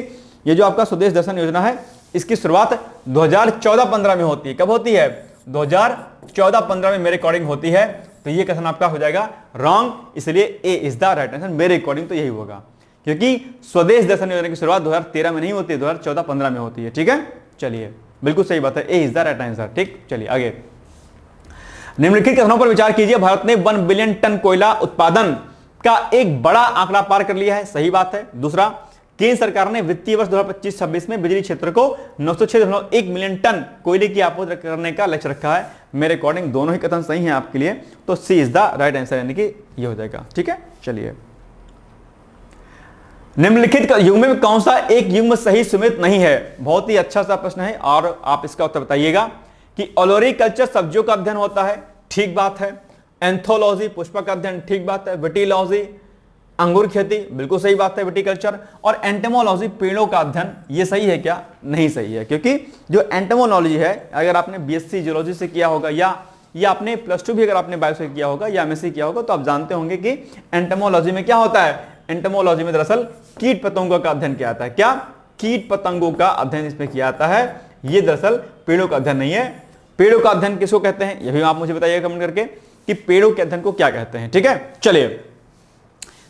ये जो आपका स्वदेश दर्शन योजना है इसकी शुरुआत 2014-15 में होती है। कब होती है? 2014-15 में मेरे अकॉर्डिंग होती है। तो ये कथन आपका हो जाएगा रॉन्ग, इसलिए ए इज द राइट आंसर। मेरे अकॉर्डिंग तो यही होगा, क्योंकि स्वदेश दर्शन योजना की शुरुआत 2013 में नहीं होती है, 2014-15 में होती है। ठीक है, चलिए, बिल्कुल सही बात है, ए इज द राइट आंसर। ठीक, चलिए आगे। निम्नलिखित कथनों पर विचार कीजिए। भारत ने 1 बिलियन टन कोयला उत्पादन का एक बड़ा आंकड़ा पार कर लिया है। सही बात है। दूसरा, केंद्र सरकार ने वित्तीय वर्ष 2025-26 में बिजली क्षेत्र को 906.1 मिलियन टन कोयले की आपूर्ति करने का लक्ष्य रखा है। मेरे अकॉर्डिंग दोनों ही कथन सही हैं आपके लिए, तो C is the right answer, यानी कि ये हो जाएगा। ठीक है, चलिए। निम्नलिखित युग्म में कौन सा एक युग्म सही सुमेलित नहीं है? बहुत ही अच्छा सा प्रश्न है और आप इसका उत्तर बताइएगा कि ओलोरिकल्चर सब्जियों का अध्ययन होता है। ठीक बात है। एंथोलॉजी पुष्प का अध्ययन, ठीक बात है। विटिलॉजी अंगूर खेती, बिल्कुल सही बात है, विटिकल्चर। और एंटेमोलॉजी पेड़ों का अध्ययन, ये सही है क्या? नहीं सही है, क्योंकि जो एंटेमोलॉजी है अगर आपने बीएससी जियोलॉजी से किया होगा या आपने +2 भी अगर आपने बायो से किया होगा या एमएससी किया होगा तो आप जानते होंगे कि एंटेमोलॉजी में क्या होता है। एंटेमोलॉजी में दरअसल कीट पतंगों का अध्ययन किया जाता है। क्या? कीट पतंगों का अध्ययन इसमें किया जाता है। ये दरअसल पेड़ों का अध्ययन नहीं है। पेड़ों का अध्ययन किसको कहते हैं ये भी आप मुझे बताइएगा कमेंट करके कि पेड़ों के अध्ययन को क्या कहते हैं। ठीक है, चलिए।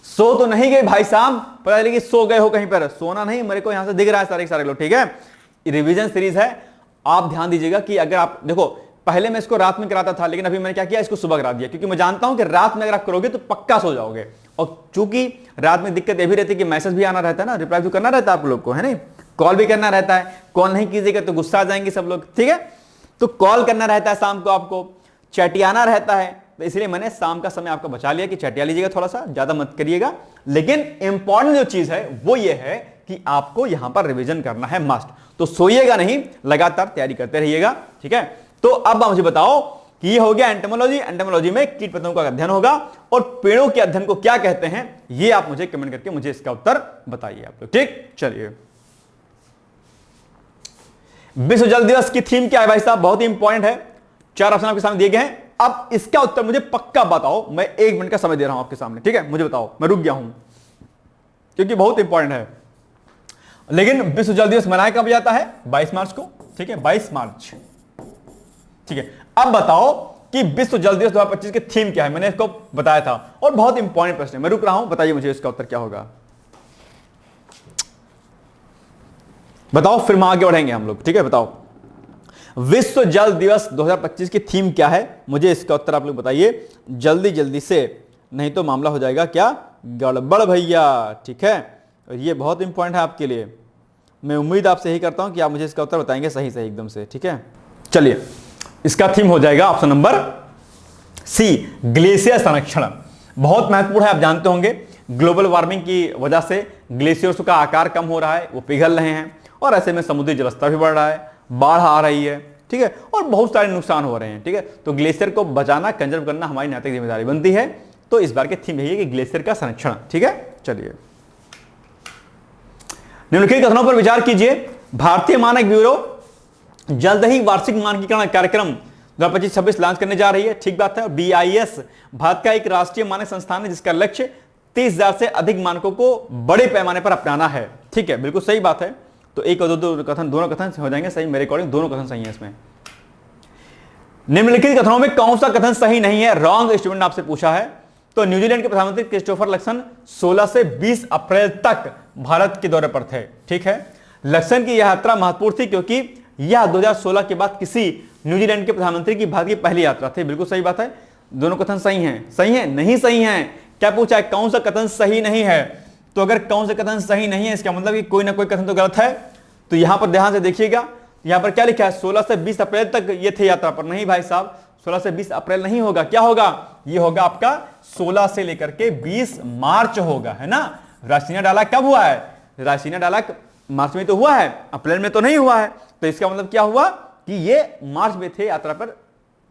सो तो नहीं गए भाई साहब, पता चले कि सो गए हो कहीं पर। सोना नहीं, मेरे को यहां से दिख रहा है सारे सारे लोग। ठीक है, रिवीजन सीरीज है, आप ध्यान दीजिएगा कि अगर आप देखो, पहले मैं इसको रात में कराता था, लेकिन अभी मैंने क्या किया, इसको सुबह करा दिया, क्योंकि मैं जानता हूं कि रात में अगर आप करोगे तो पक्का सो जाओगे। और चूंकि रात में दिक्कत ये भी रहती है कि मैसेज भी आना रहता है ना, रिप्लाई तो करना रहता है आप लोग को, है नहीं, कॉल भी करना रहता है। कॉल नहीं कीजिएगा तो गुस्सा आ जाएंगे सब लोग। ठीक है, तो कॉल करना रहता है शाम को, आपको चैटियाना रहता है, तो इसलिए मैंने शाम का समय आपका बचा लिया कि चटिया लीजिएगा, थोड़ा सा ज्यादा मत करिएगा। लेकिन इंपॉर्टेंट जो चीज है वो ये है कि आपको यहां पर रिवीजन करना है मस्ट। तो सोइएगा नहीं, लगातार तैयारी करते रहिएगा, ठीक है। तो अब मुझे बताओ कि ये हो गया एंटोमोलॉजी। एंटोमोलॉजी में कीट पतंगों का अध्ययन होगा, और पेड़ों के अध्ययन को क्या कहते हैं ये आप मुझे कमेंट करके मुझे इसका उत्तर बताइए आप लोग, ठीक। चलिए, विश्व जल दिवस की थीम क्या है भाई साहब? बहुत ही इंपॉर्टेंट है, 4 ऑप्शन आपके सामने दिए गए हैं। अब इसका उत्तर मुझे पक्का बताओ, मैं 1 मिनट का समय दे रहा हूं आपके सामने, ठीक है। मुझे बताओ, मैं रुक गया हूं क्योंकि बहुत इंपॉर्टेंट है। लेकिन विश्व जल दिवस मनाया कब जाता है? 22 मार्च को, ठीक है, 22 मार्च, ठीक है। अब बताओ कि विश्व जल दिवस 2025 की थीम क्या है? मैंने इसको बताया था, और बहुत इंपॉर्टेंट प्रश्न है, मैं रुक रहा हूं, बताइए मुझे इसका उत्तर क्या होगा, बताओ, फिर हम आगे बढ़ेंगे हम लोग, ठीक है। बताओ विश्व जल दिवस 2025 की थीम क्या है? मुझे इसका उत्तर आप लोग बताइए जल्दी जल्दी से, नहीं तो मामला हो जाएगा क्या? गड़बड़ भैया, ठीक है। और ये बहुत इंपॉर्टेंट है आपके लिए, मैं उम्मीद आपसे यही करता हूं कि आप मुझे इसका उत्तर बताएंगे सही सही एकदम से, ठीक है। चलिए, इसका थीम हो जाएगा ऑप्शन नंबर सी, ग्लेशियर संरक्षण। बहुत महत्वपूर्ण है, आप जानते होंगे ग्लोबल वार्मिंग की वजह से ग्लेशियर्स का आकार कम हो रहा है, वो पिघल रहे हैं, और ऐसे में समुद्री जलस्तर भी बढ़ रहा है, बाढ़ आ रही है, ठीक है, और बहुत सारे नुकसान हो रहे हैं, ठीक है। तो ग्लेशियर को बचाना, कंजर्व करना हमारी नैतिक जिम्मेदारी बनती है। तो इस बार की थीम यही है कि ग्लेशियर का संरक्षण, ठीक है। चलिए, निम्नलिखित कथनों पर विचार कीजिए। भारतीय मानक ब्यूरो जल्द ही वार्षिक मानकीकरण कार्यक्रम 2025-26 लॉन्च करने जा रही है, ठीक बात है। BIS भारत का एक राष्ट्रीय मानक संस्थान है जिसका लक्ष्य 30,000 से अधिक मानकों को बड़े पैमाने पर अपनाना है, ठीक है, बिल्कुल सही बात है। तो एक और दो कथन, दोनों कथन हो जाएंगे सही, मेरे अकॉर्डिंग दोनों कथन सही है इसमें। निम्नलिखित कथनों में कौन सा कथन सही नहीं है? रॉन्ग स्टूडेंट ने आपसे पूछा है। तो न्यूजीलैंड के प्रधानमंत्री क्रिस्टोफर लक्सन 16 से 20 अप्रैल तक भारत के दौरे पर थे, ठीक है। लक्सन की यह यात्रा महत्वपूर्ण थी क्योंकि यह 2016 के बाद किसी न्यूजीलैंड के प्रधानमंत्री की भारत की पहली यात्रा थी। बिल्कुल सही बात है, दोनों कथन सही हैं। सही है? नहीं सही है। क्या पूछा है? कौन सा कथन सही नहीं है? तो अगर कौन सा कथन सही नहीं है इसका मतलब कि कोई ना कोई कथन तो गलत है। तो यहां पर ध्यान से देखिएगा, यहां पर क्या लिखा है? 16 से 20 अप्रैल तक ये थे यात्रा पर। नहीं भाई साहब, 16 से 20 अप्रैल नहीं होगा। क्या होगा? ये होगा आपका 16 से लेकर के 20 मार्च होगा, है ना। राशिना डाला कब हुआ है? राशिना डाला मार्च में तो हुआ है, अप्रैल में तो नहीं हुआ है। तो इसका मतलब क्या हुआ कि ये मार्च में थे यात्रा पर,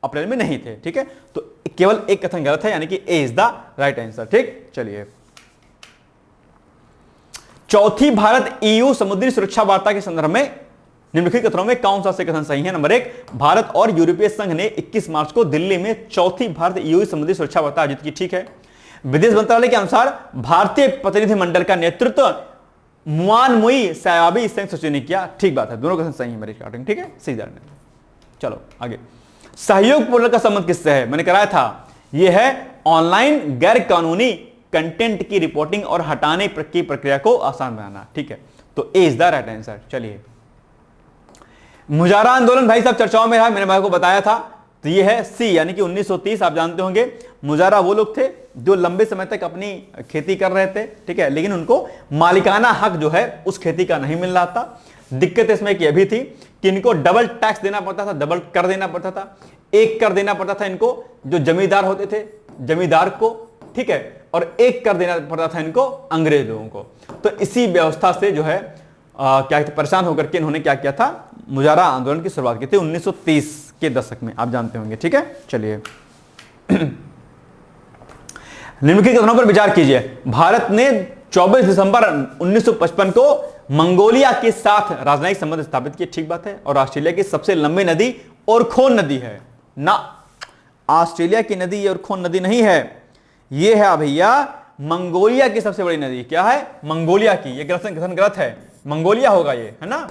अप्रैल में नहीं थे, ठीक है। तो केवल एक कथन गलत है, यानी कि A is the right answer, ठीक। चलिए, चौथी भारत EU समुद्री सुरक्षा वार्ता के संदर्भ में निम्नलिखित कथनों में कौन सा से कथन सही है? नंबर 1, भारत और यूरोपीय संघ ने 21 मार्च को दिल्ली में चौथी भारत EU समुद्री सुरक्षा वार्ता आयोजित की, ठीक है। विदेश मंत्रालय के अनुसार भारतीय प्रतिनिधिमंडल का नेतृत्व मुआन मुई सायाबी संयुक्त सचिव ने किया, ठीक बात है, दोनों कथन सही है मेरे अकॉर्डिंग, ठीक है, सही जाने। चलो आगे, सहयोग पोर्टल का संबंध किससे है? मैंने कराया था, यह है ऑनलाइन गैर कानूनी कंटेंट की रिपोर्टिंग और हटाने की प्रक्रिया को आसान बनाना, ठीक है। तो ए इज द राइट आंसर। चलिए, मुजारा आंदोलन भाई साहब चर्चाओं में रहा, मैंने भाई को बताया था। तो ये है सी, यानी कि 1930। आप जानते होंगे मुजारा वो लोग थे जो लंबे समय तक अपनी खेती कर रहे थे, ठीक है, लेकिन उनको मालिकाना हक जो है उस खेती का नहीं मिल रहा था। दिक्कत इसमें यह भी थी कि इनको डबल टैक्स देना पड़ता था, डबल कर देना पड़ता था। एक कर देना पड़ता था इनको जो जमींदार होते थे, जमींदार को, ठीक है, और एक कर देना पड़ता था इनको अंग्रेज लोगों को। तो इसी व्यवस्था से जो है क्या परेशान होकर के इन्होंने क्या किया था? मुजारा आंदोलन की शुरुआत की थी 1930 के दशक में, आप जानते होंगे, ठीक है। चलिए, निम्नलिखित कथनों पर विचार कीजिए। भारत ने 24 दिसंबर 1955 को मंगोलिया के साथ राजनयिक संबंध स्थापित किए, ठीक बात है। और ऑस्ट्रेलिया की सबसे लंबी नदी ओरखोन नदी है ना, ऑस्ट्रेलिया की नदी ओरखोन नदी नहीं है, यह है भैया मंगोलिया की सबसे बड़ी नदी। क्या है? मंगोलिया की। यह गलत कथन गलत है, मंगोलिया होगा ये, है ना।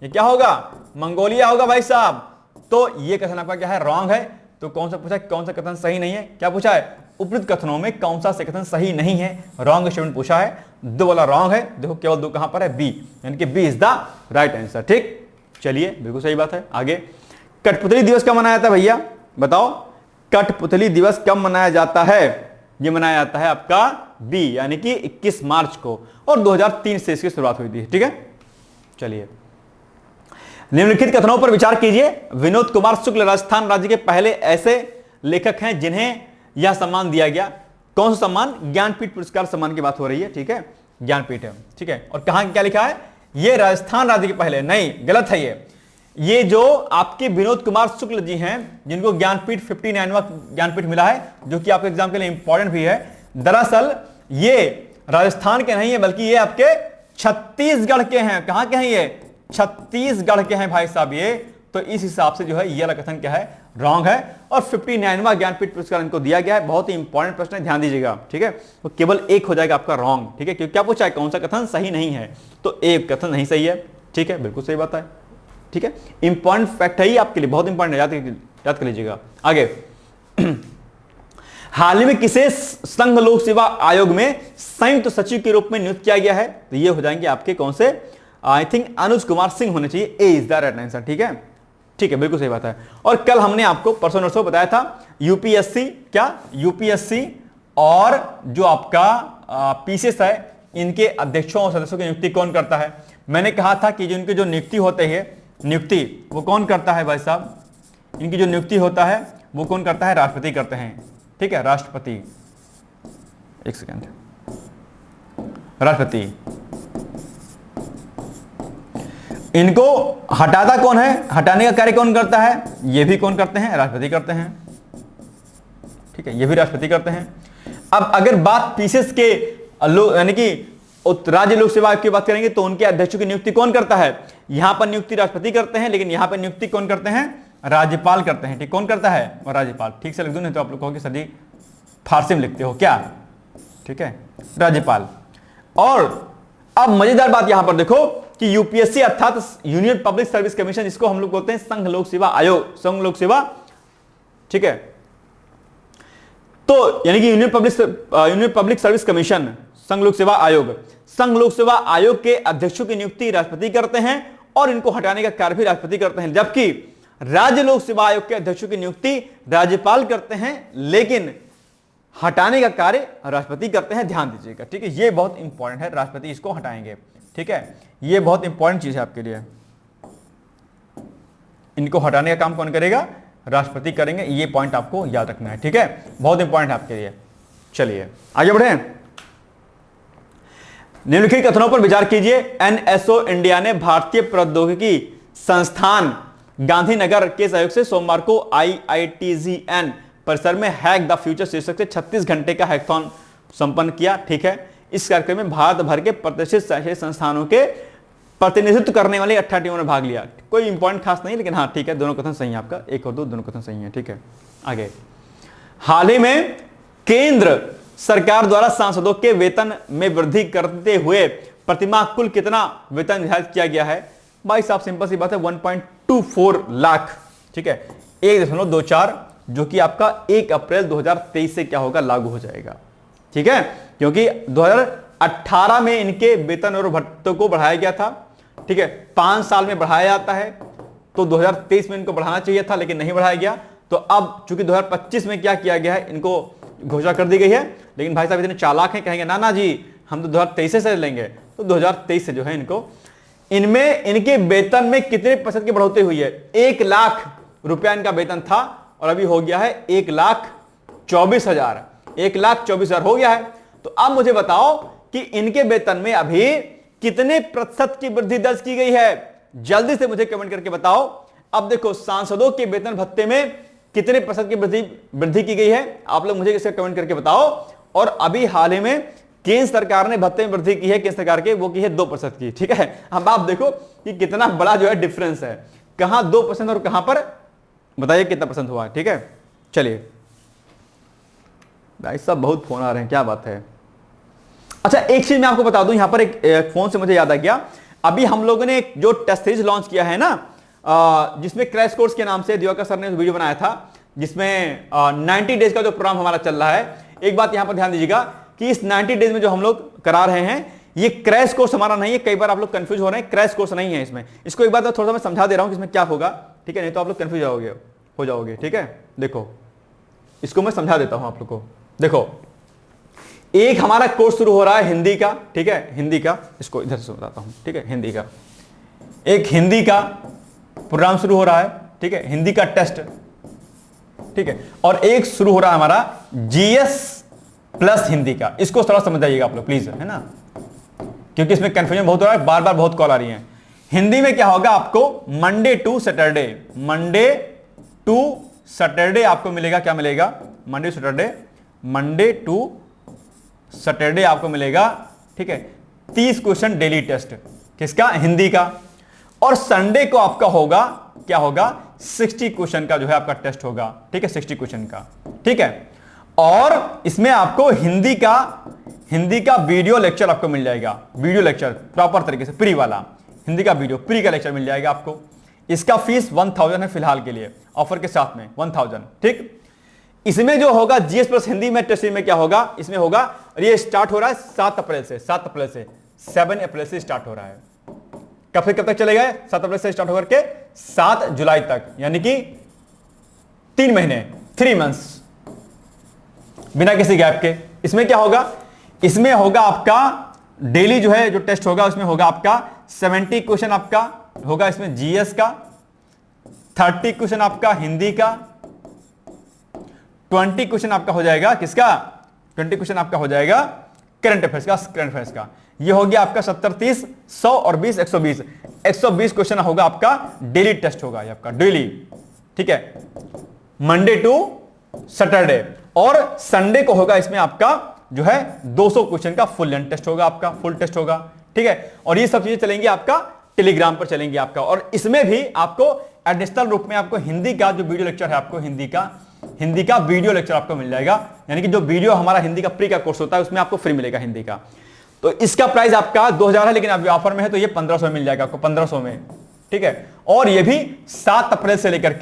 ये क्या होगा? मंगोलिया होगा भाई साहब। तो ये कथन आपका क्या है? रॉन्ग है। तो कौन सा पूछा? कौन सा कथन सही नहीं है? क्या पूछा है? उपयुक्त कथनों में कौन सा से कथन सही नहीं है? रॉन्ग स्टेटमेंट पूछा है, दो वाला रॉन्ग है। देखो केवल दो कहां पर है? बी, यानी कि B is the right answer, ठीक। चलिए, बिल्कुल सही बात है। आगे, कठपुतली दिवस कब मनाया जाता है भैया? बताओ, कठपुतली दिवस कब मनाया जाता है? ये मनाया जाता है आपका बी, यानी कि 21 मार्च को, और 2003 से इसकी शुरुआत हुई थी, ठीक है। चलिए, निम्नलिखित कथनों पर विचार कीजिए। विनोद कुमार शुक्ल राजस्थान राज्य के पहले ऐसे लेखक हैं जिन्हें यह सम्मान दिया गया। कौन सा सम्मान? ज्ञानपीठ पुरस्कार सम्मान की बात हो रही है, ठीक है, ज्ञानपीठ है, ठीक है। और कहां क्या लिखा है? ये राजस्थान राज्य के पहले, नहीं गलत है ये जो आपके विनोद कुमार शुक्ल जी हैं जिनको ज्ञानपीठ 59वां ज्ञानपीठ मिला है, जो कि आपके एग्जाम के लिए इंपॉर्टेंट भी है। दरअसल ये राजस्थान के नहीं है बल्कि ये आपके छत्तीसगढ़ के हैं। कहां के हैं ये? छत्तीसगढ़ के हैं भाई साहब ये। तो इस हिसाब से जो है ये वाला कथन क्या है? रॉन्ग है। और 59वां ज्ञानपीठ पुरस्कार इनको दिया गया है। बहुत ही इंपॉर्टेंट प्रश्न है, ध्यान दीजिएगा, ठीक है। तो केवल एक हो जाएगा आपका रॉन्ग, ठीक है, क्योंकि क्या पूछा है? कौन सा कथन सही नहीं है? तो एक कथन नहीं सही है, ठीक है, बिल्कुल सही बात है, ठीक है। इंपॉर्टेंट फैक्ट है ये आपके लिए, बहुत इंपॉर्टेंट है, याद कर लीजिएगा। आगे हाल ही में किसे संघ लोक सेवा आयोग में संयुक्त सचिव के रूप में नियुक्त किया गया है? तो ये हो जाएंगे आपके कौन से? आई थिंक अनुज कुमार सिंह होने चाहिए। ए इज द राइट आंसर, ठीक है, ठीक है, बिल्कुल सही बात है। और कल हमने आपको परसों नरसों बताया था यूपीएससी, क्या यूपीएससी और जो आपका पीसीएस है, इनके अध्यक्षों और सदस्यों की नियुक्ति कौन करता है? मैंने कहा था कि जिनके जो नियुक्ति होते हैं, नियुक्ति वो कौन करता है भाई साहब? इनकी जो नियुक्ति होता है वो कौन करता है? राष्ट्रपति करते हैं, ठीक है, राष्ट्रपति। एक सेकंड, राष्ट्रपति। इनको हटाता कौन है? हटाने का कार्य कौन करता है? ये भी कौन करते हैं? राष्ट्रपति करते हैं, ठीक है, ये भी राष्ट्रपति करते हैं। अब अगर बात पीसीएस के यानी कि राज्य लोक सेवा आयोग की बात करेंगे तो उनके अध्यक्षों की नियुक्ति कौन करता है? यहां पर नियुक्ति राष्ट्रपति करते हैं, लेकिन यहां पर नियुक्ति कौन करते हैं? राज्यपाल करते हैं, ठीक, कौन करता है? और राज्यपाल। ठीक से लिख दूं, नहीं तो आप लोग कहोगे सर जी फारसी में लिखते हो क्या, ठीक है, राज्यपाल। और अब मजेदार बात यहां पर देखो कि यूपीएससी अर्थात यूनियन पब्लिक सर्विस कमीशन, जिसको हम लोग बोलते हैं संघ लोक सेवा आयोग, संघ लोक सेवा, ठीक है, तो यानी कि यूनियन पब्लिक सर्विस कमीशन, संघ लोक सेवा आयोग, संघ लोक सेवा आयोग के अध्यक्षों की नियुक्ति राष्ट्रपति करते हैं और इनको हटाने का कार्य भी राष्ट्रपति करते हैं, जबकि राज्य लोक सेवा आयोग के अध्यक्षों की नियुक्ति राज्यपाल करते हैं, लेकिन हटाने का कार्य राष्ट्रपति करते हैं। ध्यान दीजिएगा, ठीक है, ये बहुत इंपॉर्टेंट है, राष्ट्रपति इसको हटाएंगे, ठीक है, ये बहुत इंपॉर्टेंट चीज है आपके लिए। इनको हटाने का काम कौन करेगा? राष्ट्रपति करेंगे, ये पॉइंट आपको याद रखना है, ठीक है, बहुत इंपॉर्टेंट है आपके लिए। चलिए आगे बढ़े। निम्नलिखित कथनों पर विचार कीजिए। एनएसओ इंडिया ने भारतीय प्रौद्योगिकी संस्थान गांधीनगर के सहयोग से सोमवार को IITZN परिसर में हैक द फ्यूचर शीर्षक से 36 घंटे का हैकथॉन संपन्न किया, ठीक है। इस कार्यक्रम में भारत भर के प्रतिष्ठित शैक्षणिक संस्थानों के प्रतिनिधित्व करने वाले 18 टीमों ने भाग लिया। कोई इंपॉर्टेंट खास नहीं, लेकिन हाँ ठीक है, दोनों कथन सही है आपका, एक और दो, दोनों कथन सही है, ठीक है। आगे, हाल ही में केंद्र सरकार द्वारा सांसदों के वेतन में वृद्धि करते हुए प्रतिमाह कुल कितना वेतन निर्धारित किया गया है? भाई साहब सिंपल सी बात है, 1.24 लाख, ठीक है, 1.24, जो कि आपका 1 अप्रैल 2023 से क्या होगा? लागू हो जाएगा, ठीक है, क्योंकि 2018 में इनके वेतन और भत्तों को बढ़ाया गया था, ठीक है, 5 साल में बढ़ाया जाता है, तो 2023 में इनको बढ़ाना चाहिए था लेकिन नहीं बढ़ाया गया। तो अब चूंकि 2025 में क्या किया गया है, इनको घोषणा कर दी गई है, लेकिन भाई साहब इतने चालाक हैं, कहेंगे ना ना जी हम तो 2023 से लेंगे, तो 2023 से जो है इनको, इनमें इनके वेतन में कितने % की बढ़ोतरी हुई है? 1 लाख रुपया इनका वेतन था और अभी हो गया है 1,24,000, 1,24,000 हो गया है। तो अब मुझे बताओ कि इनके वेतन में अभी कितने % की वृद्धि दर्ज की गई है? जल्दी से मुझे कमेंट करके बताओ। अब देखो सांसदों के वेतन भत्ते में कितने % की वृद्धि की गई है, आप लोग मुझे इसे कमेंट करके बताओ। और अभी हाल ही में केंद्र सरकार ने भत्ते में वृद्धि की है, केंद्र सरकार के, वो की है 2% की, ठीक है। अब आप देखो कि कितना बड़ा जो है डिफरेंस है, कहां 2% और कहां पर, बताइए कितना % हुआ, ठीक है। चलिए भाई साहब बहुत फोन आ रहे हैं, क्या बात है। अच्छा एक चीज मैं आपको बता दूं, यहां पर एक फोन से मुझे याद आ गया, अभी हम लोगों ने जो टेस्ट सीरीज लॉन्च किया है ना, जिसमें क्रैश कोर्स के नाम से दिवाकर सर ने वीडियो बनाया था, जिसमें 90 डेज का जो प्रोग्राम हमारा चल रहा है। एक बात यहां पर ध्यान दीजिएगा कि इस 90 डेज में जो हम लोग करा रहे हैं, ये क्रैश कोर्स हमारा नहीं है। कई बार आप लोग कंफ्यूज हो रहे हैं, क्रैश कोर्स नहीं है इसमें। इसको एक बार थोड़ा सा मैं समझा दे रहा हूं कि इसमें क्या होगा, ठीक है, नहीं तो आप लोग कंफ्यूज हो जाओगे, ठीक है। देखो इसको मैं समझा देता हूं आप लोग को। देखो एक हमारा कोर्स शुरू हो रहा है हिंदी का, ठीक है, हिंदी का, इसको इधर से बताता हूं, ठीक है, हिंदी का, एक हिंदी का प्रोग्राम शुरू हो रहा है, ठीक है, हिंदी का टेस्ट, ठीक है। और एक शुरू हो रहा है हमारा जीएस प्लस हिंदी का, इसको थोड़ा समझ जाइएगा आप लोग प्लीज, है ना, क्योंकि इसमें कंफ्यूजन बहुत हो रहा है, बार बार बहुत कॉल आ रही है। हिंदी में क्या होगा आपको, Monday to Saturday, Monday to Saturday आपको मिलेगा, क्या मिलेगा, Monday Saturday, Monday to Saturday आपको मिलेगा, ठीक है। 30 क्वेश्चन डेली टेस्ट, किसका, हिंदी का। और संडे को आपका होगा, क्या होगा, 60 क्वेश्चन का जो है आपका टेस्ट होगा, ठीक है, 60 क्वेश्चन का, ठीक है। और इसमें आपको हिंदी का वीडियो लेक्चर आपको मिल जाएगा, वीडियो लेक्चर प्रॉपर तरीके से, प्री वाला हिंदी का वीडियो, प्री का लेक्चर मिल जाएगा आपको। इसका फीस 1000 है फिलहाल के लिए, ऑफर के साथ में 1000, ठीक। इसमें जो होगा जीएस प्लस हिंदी में टेस्ट में क्या होगा, इसमें होगा, और ये स्टार्ट हो रहा है 7 अप्रैल से, 7 अप्रैल से स्टार्ट हो रहा है। कब से कब तक चलेगा, 7 अप्रैल से स्टार्ट होकर के 7 जुलाई तक, यानी कि 3 महीने, 3 मंथ्स, बिना किसी गैप के। इसमें क्या होगा, इसमें होगा आपका डेली जो है जो टेस्ट होगा, उसमें होगा आपका 70 क्वेश्चन आपका होगा इसमें जीएस का, 30 क्वेश्चन आपका हिंदी का, 20 क्वेश्चन आपका हो जाएगा किसका, 20 क्वेश्चन आपका हो जाएगा करंट अफेयर्स का। ये हो गया आपका 70, 30, 100 और 20, 120, 120 क्वेश्चन होगा आपका डेली टेस्ट होगा, ये आपका डेली, ठीक है, मंडे टू सैटरडे। और संडे को होगा इसमें आपका जो है 200 क्वेश्चन का फुल लेंथ टेस्ट होगा, आपका फुल टेस्ट होगा, ठीक है। और ये सब चीजें चलेंगी आपका टेलीग्राम पर चलेंगी आपका। और इसमें भी आपको एडिशनल रूप में आपको हिंदी का जो वीडियो लेक्चर है, आपको हिंदी का वीडियो लेक्चर आपको मिल जाएगा, यानी कि जो वीडियो हमारा हिंदी का प्री का कोर्स होता है उसमें आपको फ्री मिलेगा हिंदी का। तो इसका प्राइस आपका 2000 है, लेकिन अभी ऑफर में है तो ये 1500 मिल जाएगा आपको, 1500 में, ठीक है। और ये भी 7 अप्रैल से लेकर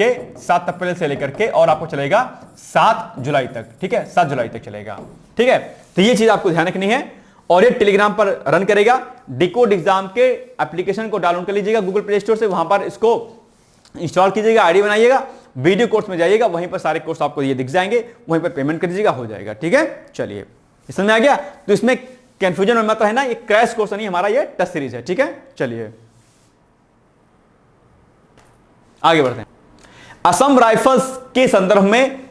के और आपको चलेगा 7 जुलाई तक, ठीक है, 7 जुलाई तक चलेगा, ठीक है। तो ये चीज आपको ध्यान रखनी है। और ये टेलीग्राम पर रन करेगा। डिकोड एग्जाम के एप्लीकेशन को डाउनलोड कर लीजिएगा गूगल प्ले स्टोर से, वहां पर इसको इंस्टॉल कीजिएगा, आईडी बनाइएगा, वीडियो कोर्स में जाइएगा, वहीं पर सारे कोर्स आपको ये दिख जाएंगे, वहीं पर पेमेंट कर दीजिएगा, हो जाएगा, ठीक है। चलिए, समझ में आ गया। तो इसमें कंफ्यूजन में मत रहना, ये क्रैश कोर्स नहीं, हमारा ये टेस्ट सीरीज है, ठीक है। चलिए आगे बढ़ते हैं। असम राइफल्स के संदर्भ में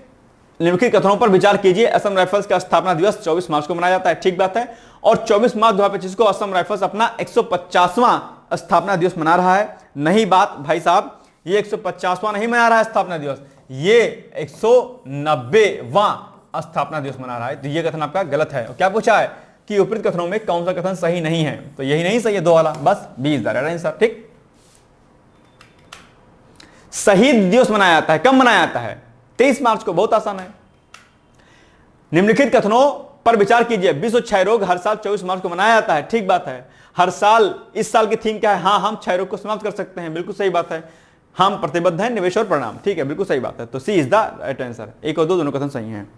निम्नलिखित कथनों पर विचार कीजिए। असम राइफल्स का स्थापना दिवस 24 मार्च को मनाया जाता है, ठीक बात है। और 24 मार्च 2025 को असम राइफल्स अपना 150वां स्थापना दिवस मना रहा है। नहीं बात भाई साहब, ये 150वां नहीं मना रहा है स्थापना दिवस, ये 190वां स्थापना दिवस मना रहा है। तो ये कथन आपका गलत है। और क्या पूछा है कि उपरोक्त कथनों में कौन सा कथन सही नहीं है, तो यही नहीं सही है, 2 वाला, बस 20 आंसर, ठीक। शहीद दिवस मनाया जाता है, कब मनाया जाता है, 23 मार्च को, बहुत आसान है। निम्नलिखित कथनों पर विचार कीजिए। विश्व क्षय रोग हर साल 24 मार्च को मनाया जाता है, ठीक बात है। हर साल, इस साल की थीम क्या है, हाँ हम क्षय रोग को समाप्त कर सकते हैं, बिल्कुल सही बात है। हम प्रतिबद्ध हैं, निवेश और परिणाम, ठीक है, बिल्कुल सही बात है। तो C is the right answer. 1 और 2 दोनों कथन सही हैं।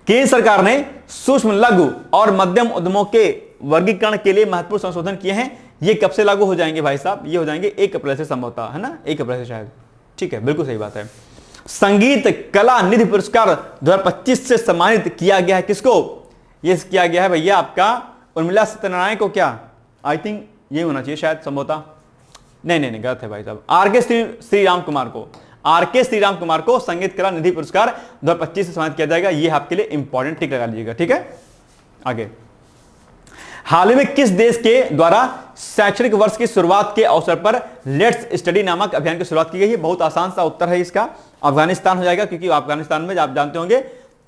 केंद्र सरकार ने सूक्ष्म, लघु और मध्यम उद्यमों के वर्गीकरण के लिए महत्वपूर्ण संशोधन किए हैं। ये कब से लागू हो जाएंगे भाई साहब, ये हो जाएंगे 1 अप्रैल से संभवतः, है ना, 1 अप्रैल से शायद, ठीक है, बिल्कुल सही बात है। संगीत कला निधि पुरस्कार 2025 से सम्मानित किया गया है, किसको, ये किया गया है भैया आपका उर्मिला सत्यनारायण को, क्या, आई थिंक ये होना चाहिए शायद, संभवतः, नहीं गलत है भाई साहब, आरके श्रीराम कुमार को संगीत कला निधि पुरस्कार 2025 से सम्मानित किया जाएगा। ये आपके लिए इंपॉर्टेंट टिक लगा लीजिएगा, ठीक है। आगे, हाल ही में किस देश के द्वारा शैक्षणिक वर्ष की शुरुआत के अवसर पर लेट्स स्टडी नामक अभियान की शुरुआत की गई है। बहुत आसान सा उत्तर है इसका, अफगानिस्तान हो जाएगा, क्योंकि अफगानिस्तान में आप जानते होंगे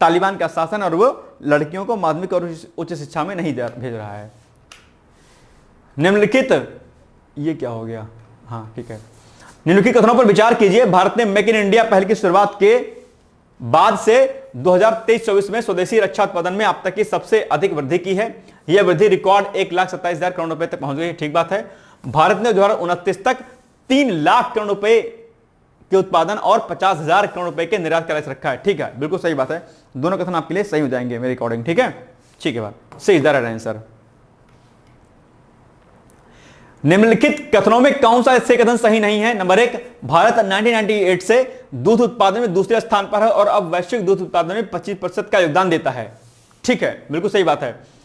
तालिबान का शासन, और वो लड़कियों को माध्यमिक और उच्च शिक्षा में नहीं भेज रहा है। निम्नलिखित, ये क्या हो गया, हाँ ठीक है, निम्नलिखित कथनों पर विचार कीजिए। भारत ने मेक इन इंडिया पहल की शुरुआत के बाद से 2023-24 में स्वदेशी रक्षा उत्पादन में अब तक की सबसे अधिक वृद्धि की है। यह वृद्धि रिकॉर्ड 1,27,000 करोड़ रुपए तक पहुंच गई, ठीक बात है। भारत ने 2029 तक 3 लाख करोड़ रुपए के उत्पादन और 50,000 करोड़ रुपए के निर्यात का लक्ष्य रखा है, ठीक है, बिल्कुल सही बात है। दोनों कथन आपके लिए सही हो जाएंगे मेरे अकॉर्डिंग, ठीक है, ठीक है बात, सही इज आंसर। निम्नलिखित कथनों में कौन सा इससे कथन सही नहीं है। नंबर 1, भारत 1998 से दूध उत्पादन में दूसरे स्थान पर है और अब वैश्विक दूध उत्पादन में 25% का योगदान देता है, ठीक है, बिल्कुल सही बात है।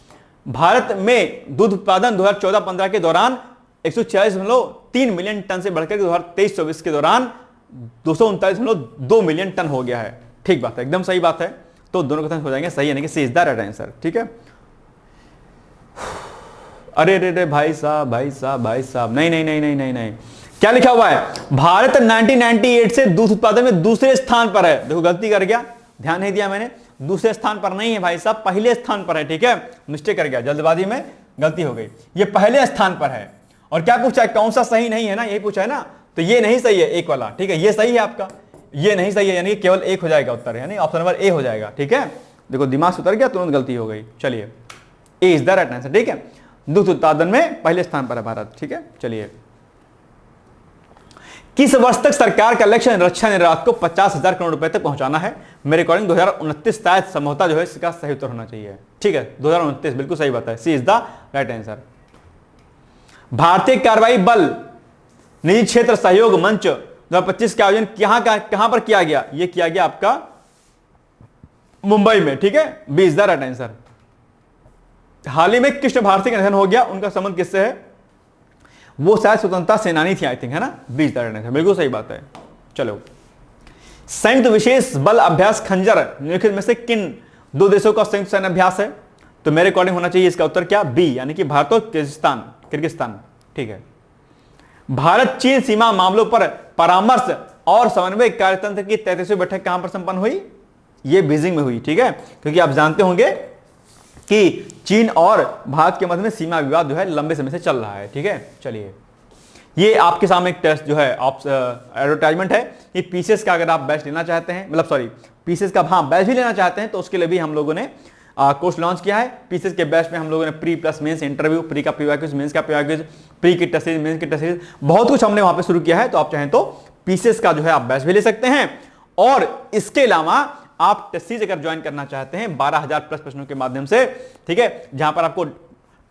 भारत में दूध उत्पादन 2014-15 के दौरान 146.3 मिलियन टन से बढ़कर 2023-24 के दौरान 239.2 मिलियन टन हो गया है। ठीक बात है, एकदम सही बात है। तो दोनों कथन हो जाएंगे सही, यानी कि C is the right answer. ठीक है। अरे रे भाई साहब भाई साहब भाई साहब, नहीं नहीं नहीं नहीं नहीं नहीं, क्या लिखा हुआ है? भारत 1998 से दूध उत्पादन में दूसरे स्थान पर है। देखो गलती कर गया, ध्यान नहीं दिया मैंने, दूसरे स्थान पर नहीं है भाई साहब, पहले स्थान पर है। ठीक है, मिस्टेक कर गया, जल्दबाजी में गलती हो गई, ये पहले स्थान पर है। और क्या पूछा है? कौन सा सही नहीं है ना, यही पूछा है ना। तो ये नहीं सही है, एक वाला। ठीक है, ये सही है आपका, ये नहीं सही है, यानी केवल एक हो जाएगा उत्तर, यानी ऑप्शन नंबर ए हो जाएगा। ठीक है, देखो दिमाग से उतर गया, तुरंत गलती हो गई। चलिए, ए इज द राइट आंसर। ठीक है, दूध उत्पादन में पहले स्थान पर है भारत। ठीक है, चलिए, किस वर्ष तक सरकार का लक्ष्य रक्षा निर्यात को 50,000 करोड़ रुपए तक पहुंचाना है? मेरे अकॉर्डिंग 2029 शायद संभवतः जो है इसका सही उत्तर होना चाहिए। ठीक है, 2029 बिल्कुल सही बात है, C is the right answer. भारतीय कार्रवाई बल निजी क्षेत्र सहयोग मंच 2025 का आयोजन कहां पर किया गया? यह किया गया आपका मुंबई में। ठीक है, B is the right answer. हाल ही में कृष्ण भारती का निधन हो गया, उनका संबंध किससे है? वो शायद स्वतंत्रता सेनानी थी, आई थिंक, है ना। 20 था, बिल्कुल सही बात है। चलो, संयुक्त विशेष बल अभ्यास खंजर निम्नलिखित में से किन दो देशों का संयुक्त सैन्य अभ्यास है? तो मेरे अकॉर्डिंग होना चाहिए इसका उत्तर क्या? बी, यानी कि भारत और किर्गिस्तान। ठीक है, भारत चीन सीमा मामलों पर परामर्श और समन्वय कार्यतंत्र की 33वीं बैठक कहां पर संपन्न हुई? ये बीजिंग में हुई। ठीक है, क्योंकि आप जानते होंगे कि चीन और भारत के मध्य में सीमा विवाद जो है लंबे समय से चल रहा है। ठीक है, चलिए, ये आपके सामने एक टेस्ट जो है एडवर्टाइजमेंट है, ये पीसीएस का अगर आप बैच लेना चाहते हैं, मतलब सॉरी पीसीएस का हाँ बैच भी लेना चाहते हैं, तो उसके लिए भी हम लोगों ने कोर्स लॉन्च किया है। पीसीएस के बैच में हम लोगों ने pre plus mains interview, pre का प्री क्विज, मेंस का प्री क्विज, प्री की टेस्ट सीरीज, मेंस की टेस्ट सीरीज, बहुत कुछ हमने वहां पे शुरू किया है। तो आप चाहें तो पीसीएस का जो है आप बैच भी ले सकते हैं, और इसके अलावा आप टेस्ट सीरीज अगर ज्वाइन करना चाहते हैं 12,000 प्लस प्रश्नों के माध्यम से, ठीक है, जहां पर आपको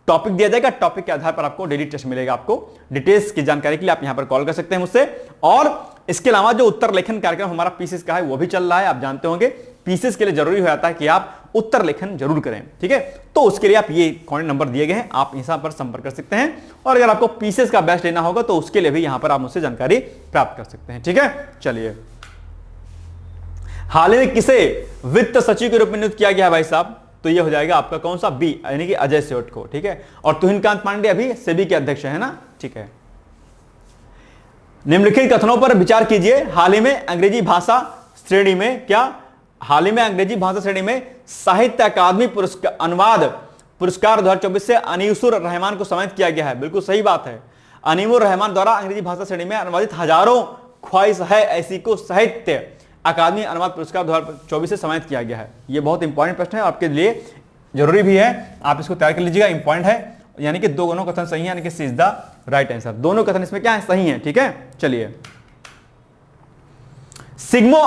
टॉपिक दिया जाएगा, टॉपिक के आधार पर आपको डेली टेस्ट मिलेगा। आपको डिटेल्स की जानकारी के लिए आप यहां पर कॉल कर सकते हैं मुझसे। और इसके अलावा जो उत्तर लेखन कार्यक्रम हमारा पीसीएस का है वो भी चल रहा है। आप जानते होंगे पीसीएस के लिए जरूरी हो जाता है कि आप उत्तर लेखन जरूर करें। ठीक है, तो उसके लिए आप ये कॉन्टैक्ट नंबर दिए गए हैं, आप यहां पर संपर्क कर सकते हैं। और अगर आपको पीसीएस का बैच लेना होगा तो उसके लिए भी यहां पर आप मुझसे जानकारी प्राप्त कर सकते हैं। ठीक है, चलिए, हाल ही में किसे वित्त सचिव के रूप में नियुक्त किया गया है भाई साहब? तो ये हो जाएगा आपका कौन सा? बी, यानी कि अजय सेठ को। ठीक है, और तुहिनकांत पांडे अभी सेबी के अध्यक्ष है ना। ठीक है, निम्नलिखित कथनों पर विचार कीजिए। हाल ही में अंग्रेजी भाषा श्रेणी में क्या? हाल ही में अंग्रेजी भाषा श्रेणी में साहित्य अकादमी पुरस्कार अनुवाद पुरस्कार 2024 से अनीसुर रहमान को सम्मानित किया गया है। बिल्कुल सही बात है, अनीमुर रहमान द्वारा अंग्रेजी भाषा श्रेणी में अनुवादित हजारों ख्वाहिश है ऐसी को साहित्य अकादमी अनुवाद पुरस्कार 2024 से सम्मानित किया गया है। यह बहुत इंपॉर्टेंट प्रश्न है, आपके लिए जरूरी भी है, आप इसको तैयार कर लीजिएगा, इंपॉर्टेंट है। यानी कि दोनों कथन सही है, यानी कि C is the right answer. दोनों कथन इसमें क्या है? सही है। ठीक है, चलिए, सिग्मो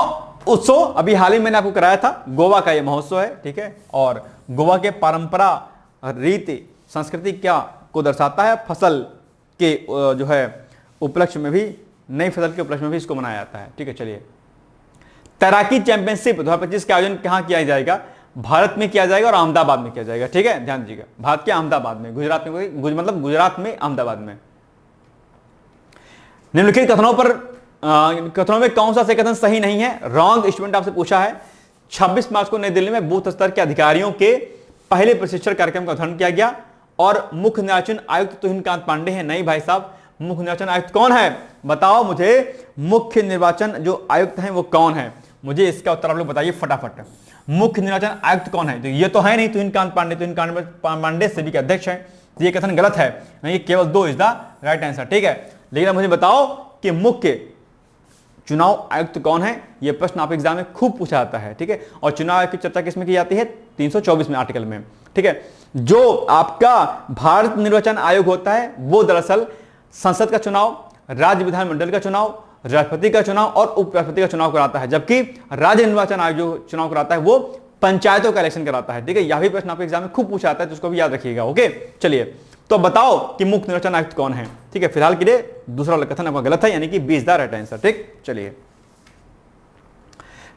उत्सव अभी हाल ही मैंने आपको कराया था, गोवा का यह महोत्सव है। ठीक है, और गोवा के परंपरा रीति संस्कृति क्या को दर्शाता है? फसल के जो है उपलक्ष्य में भी, नई फसल के उपलक्ष्य में भी इसको मनाया जाता है। ठीक है, चलिए, तैराकी चैंपियनशिप 2025 का आयोजन कहां किया जाएगा? भारत में किया जाएगा और अहमदाबाद में किया जाएगा। ठीक है, ध्यान दीजिएगा, भारत के अहमदाबाद में, गुजरात में, मतलब गुजरात में अहमदाबाद में। निम्नलिखित कथनों में कौन सा से कथन सही नहीं है? रॉन्ग स्टूडेंट आपसे पूछा है। 26 मार्च को नई दिल्ली में बूथ स्तर के अधिकारियों के पहले प्रशिक्षण कार्यक्रम का उद्घाटन किया गया और मुख्य निर्वाचन आयुक्त तुहिनकांत पांडे हैं। नहीं भाई साहब, मुख्य निर्वाचन आयुक्त कौन है? बताओ मुझे, मुख्य निर्वाचन जो आयुक्त हैं वो कौन है? मुझे इसका उत्तर आप लोग बताइए फटाफट। मुख्य निर्वाचन आयुक्त कौन है? तो ये तो है नहीं तुहिनकांत पांडे, तुहिनकांत पांडे सेबी के अध्यक्ष हैं, तो ये कथन गलत है। नहीं, केवल 2 इज द राइट आंसर। ठीक है, लेकिन मुझे बताओ कि मुख्य चुनाव आयुक्त कौन है? यह प्रश्न आप एग्जाम में खूब पूछा जाता है। ठीक है, और चुनाव आयोग की चर्चा किसमें की जाती है? 324 में आर्टिकल में। ठीक है, जो आपका भारत निर्वाचन आयोग होता है वो दरअसल संसद का चुनाव, राज्य विधानमंडल का चुनाव, राष्ट्रपति का चुनाव और उपराष्ट्रपति का चुनाव कराता है, जबकि राज्य निर्वाचन आयोग जो चुनाव कराता है वो पंचायतों का इलेक्शन कराता है। ठीक है, यह भी प्रश्न आपके एग्जाम में खूब पूछा जाता है, तो उसको भी याद रखिएगा। ओके, चलिए, तो बताओ कि मुख्य निर्वाचन आयुक्त कौन है? ठीक है, फिलहाल के लिए दूसरा कथन आपका गलत है, यानी कि B is the right answer. ठीक, चलिए,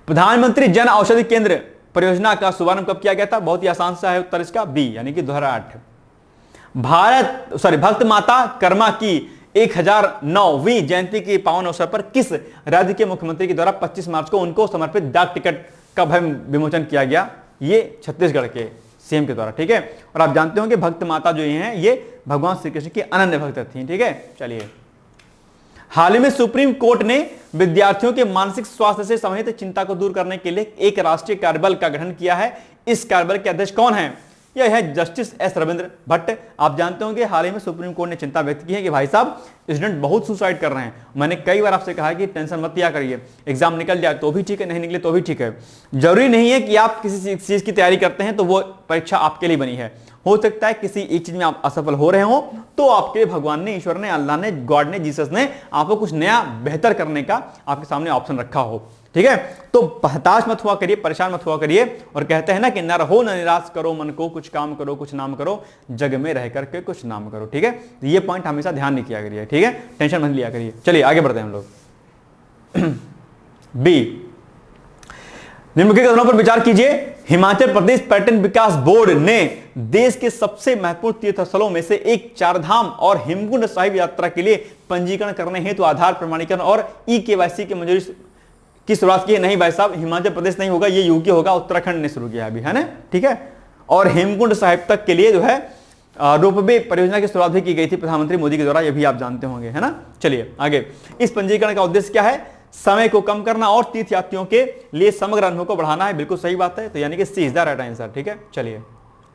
प्रधानमंत्री जन औषधि केंद्र परियोजना का शुभारंभ कब किया गया था? बहुत ही आसान सा है उत्तर इसका, बी, यानी कि 2008। भक्त माता कर्मा की 1009वीं जयंती की पावन अवसर पर किस राज्य के मुख्यमंत्री के द्वारा 25 मार्च को उनको समर्पित डाक टिकट का भव्य विमोचन किया गया? ये छत्तीसगढ़ के सीएम के द्वारा। ठीक है, और आप जानते होंगे भक्त माता जो ये हैं ये भगवान श्री कृष्ण की अनन्य भक्त थी। ठीक है, चलिए, हाल ही में सुप्रीम कोर्ट ने विद्यार्थियों के मानसिक स्वास्थ्य से संबंधित चिंता को दूर करने के लिए एक राष्ट्रीय कार्यबल का गठन किया है। इस कार्यबल के अध्यक्ष कौन है? यह है जस्टिस एस रविंद्र भट्ट। आप जानते होंगे हाल ही में सुप्रीम कोर्ट ने चिंता व्यक्त की है कि भाई साहब स्टूडेंट बहुत सुसाइड कर रहे हैं। मैंने कई बार आपसे कहा है कि टेंशन मत लिया करिए, एग्जाम निकल जाए तो भी ठीक है, नहीं निकले तो भी ठीक है। जरूरी नहीं है कि आप किसी चीज की तैयारी करते हैं तो वो परीक्षा आपके लिए बनी है। हो सकता है किसी एक चीज में आप असफल हो रहे हो तो आपके भगवान ने, ईश्वर ने, अल्लाह ने, गॉड ने, जीसस ने आपको कुछ नया बेहतर करने का आपके सामने ऑप्शन रखा हो। ठीक है, तो हताश मत हुआ करिए, परेशान मत हुआ करिए। और कहते हैं ना कि न रहो न निराश करो मन को, कुछ काम करो कुछ नाम करो, जग में रह करके कुछ नाम करो। ठीक है, ये पॉइंट हमेशा ध्यान नहीं किया करिए। ठीक है, टेंशन मत लिया करिए। चलिए आगे बढ़ते हैं हम लोग। बी, निम्नलिखित कथनों पर विचार कीजिए। हिमाचल प्रदेश पर्यटन विकास बोर्ड ने देश के सबसे महत्वपूर्ण तीर्थस्थलों में से एक चारधाम और हेमकुंड साहिब यात्रा के लिए पंजीकरण करने हेतु आधार प्रमाणीकरण और ई-केवाईसी की मंजूरी की शुरुआत की है। नहीं भाई साहब, हिमाचल प्रदेश नहीं होगा, ये यूपी होगा, उत्तराखंड ने शुरू किया अभी, है ना। ठीक है, और हेमकुंड साहिब तक के लिए जो है रोपवे परियोजना की शुरुआत भी की गई थी प्रधानमंत्री मोदी के द्वारा, ये भी आप जानते होंगे, है ना। चलिए आगे, इस पंजीकरण का उद्देश्य क्या है? समय को कम करना और तीर्थयात्रियों के लिए समग्र अनुभव को बढ़ाना है। बिल्कुल सही बात है, तो यानी कि C is the right answer. ठीक है, चलिए,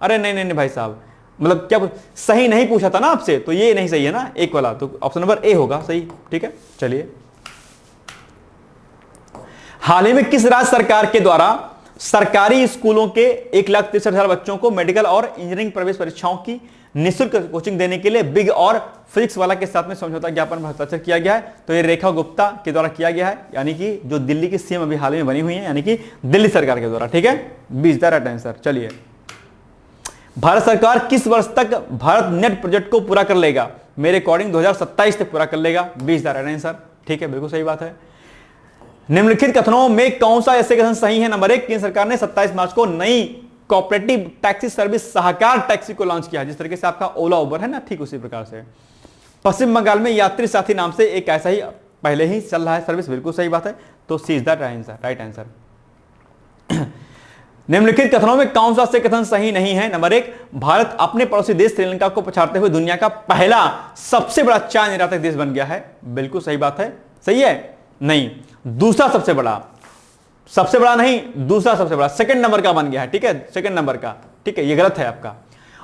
अरे नहीं नहीं नहीं भाई साहब, मतलब क्या सही नहीं पूछा था ना आपसे, तो ये नहीं सही है ना एक वाला, तो ऑप्शन नंबर ए होगा सही। ठीक है, चलिए, हाल ही में किस राज्य सरकार के द्वारा सरकारी स्कूलों के 1,63,000 बच्चों को मेडिकल और इंजीनियरिंग प्रवेश परीक्षाओं की निःशुल्क कोचिंग देने के लिए बिग और फिजिक्स वाला के साथ में समझौता ज्ञापन पर हस्ताक्षर किया गया है? तो ये रेखा गुप्ता के द्वारा किया गया है, यानी कि जो दिल्ली की सीएम अभी हाल में बनी हुई है, यानी कि दिल्ली सरकार के द्वारा। ठीक है, 20 द राइट आंसर। चलिए, भारत सरकार किस वर्ष तक भारत नेट प्रोजेक्ट को पूरा कर लेगा? मेरे अकॉर्डिंग 2027 तक पूरा कर लेगा। 20 द राइट आंसर। ठीक है, बिल्कुल सही बात है। निम्नलिखित कथनों में कौन सा ऐसे कथन सही है? नंबर 1, केंद्र सरकार ने 27 मार्च को नई कोऑपरेटिव टैक्सी सर्विस सहकार टैक्सी को लॉन्च किया, जिस तरीके से आपका ओला उबर है ना, ठीक उसी प्रकार से। पश्चिम बंगाल में यात्री साथी नाम से एक ऐसा ही पहले ही चल रहा है सर्विस। बिल्कुल सही बात है, तो C is the right answer. निम्नलिखित कथनों में कौन सा से कथन सही नहीं है? नंबर 1, भारत अपने पड़ोसी देश श्रीलंका को पछाड़ते हुए दुनिया का पहला सबसे बड़ा चाय निर्यातक देश बन गया है। बिल्कुल सही बात है। सही है? नहीं, दूसरा सबसे बड़ा, सबसे बड़ा नहीं, दूसरा सबसे बड़ा, सेकंड नंबर का बन गया है। ठीक है, सेकंड नंबर का। ठीक है, ये गलत है आपका।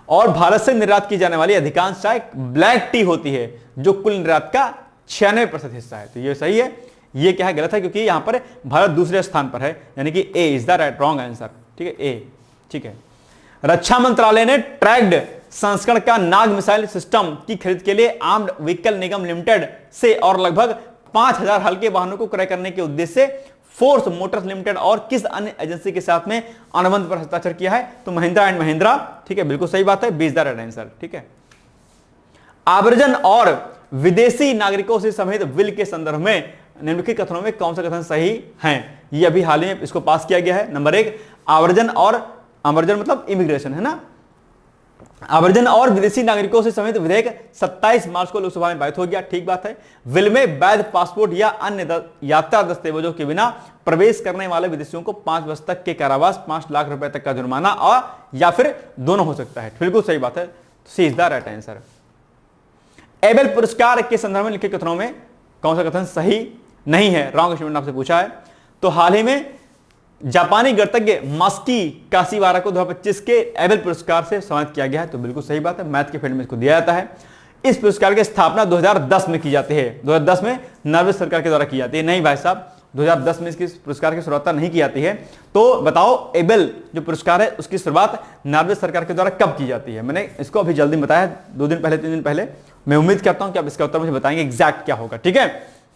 और भारत से निर्यात की जाने वाली अधिकांश चाय ब्लैक टी होती है, जो कुल निर्यात का 96% हिस्सा है। तो ये सही है। ये क्या है? गलत है, क्योंकि यहां पर भारत दूसरे स्थान पर है, यानी कि A is the right wrong answer. ठीक है, ए। ठीक है, रक्षा मंत्रालय ने ट्रैक्ड संस्करण का नाग मिसाइल सिस्टम की खरीद के लिए आर्म्ड व्हीकल निगम लिमिटेड से और लगभग 5000 हल्के वाहनों को क्रय करने के उद्देश्य से फोर्स मोटर्स लिमिटेड और किस अन्य एजेंसी के साथ में अनुबंध पर हस्ताक्षर किया है? तो महिंद्रा एंड महिंद्रा। ठीक है, बिल्कुल सही बात है। 20 द राइट आंसर। ठीक है, आव्रजन और विदेशी नागरिकों से संबंधित बिल के संदर्भ में निम्नलिखित कथनों में कौन सा कथन सही है? ये अभी हाल ही में इसको पास किया गया है। नंबर 1, आव्रजन मतलब इमिग्रेशन, है ना। आव्रजन और विदेशी नागरिकों से संबंधित विधेयक 27 मार्च को लोकसभा में पारित हो गया। ठीक बात है। बिल में वैध पासपोर्ट या अन्य यात्रा दस्तावेजों के बिना प्रवेश करने वाले विदेशियों को 5 वर्ष तक के कारावास, 5 लाख रुपए तक का जुर्माना और या फिर दोनों हो सकता है। बिल्कुल सही बात है। C is the right answer. Abel पुरस्कार के संदर्भ में लिखे कथनों में कौन सा कथन सही नहीं है? रॉन्ग स्टेटमेंट आपसे पूछा है। तो हाल ही में जापानी गणितज्ञ मास्की काशिवारा को 2025 के एबेल पुरस्कार से सम्मानित किया गया है। तो बिल्कुल सही बात है। मैथ के फील्ड में इसको दिया जाता है। इस पुरस्कार की स्थापना 2010 में की जाती है। 2010 में नॉर्वे सरकार के द्वारा की जाती है। नहीं भाई साहब, 2010 में इसकी पुरस्कार की शुरुआत नहीं की जाती है। तो बताओ, एबेल जो पुरस्कार है उसकी शुरुआत नॉर्वे सरकार के द्वारा कब की जाती है? मैंने इसको अभी जल्दी बताया, 2 दिन पहले, 3 दिन पहले। मैं उम्मीद करता हूं कि आप इसका उत्तर मुझे बताएंगे एग्जैक्ट क्या होगा। ठीक है,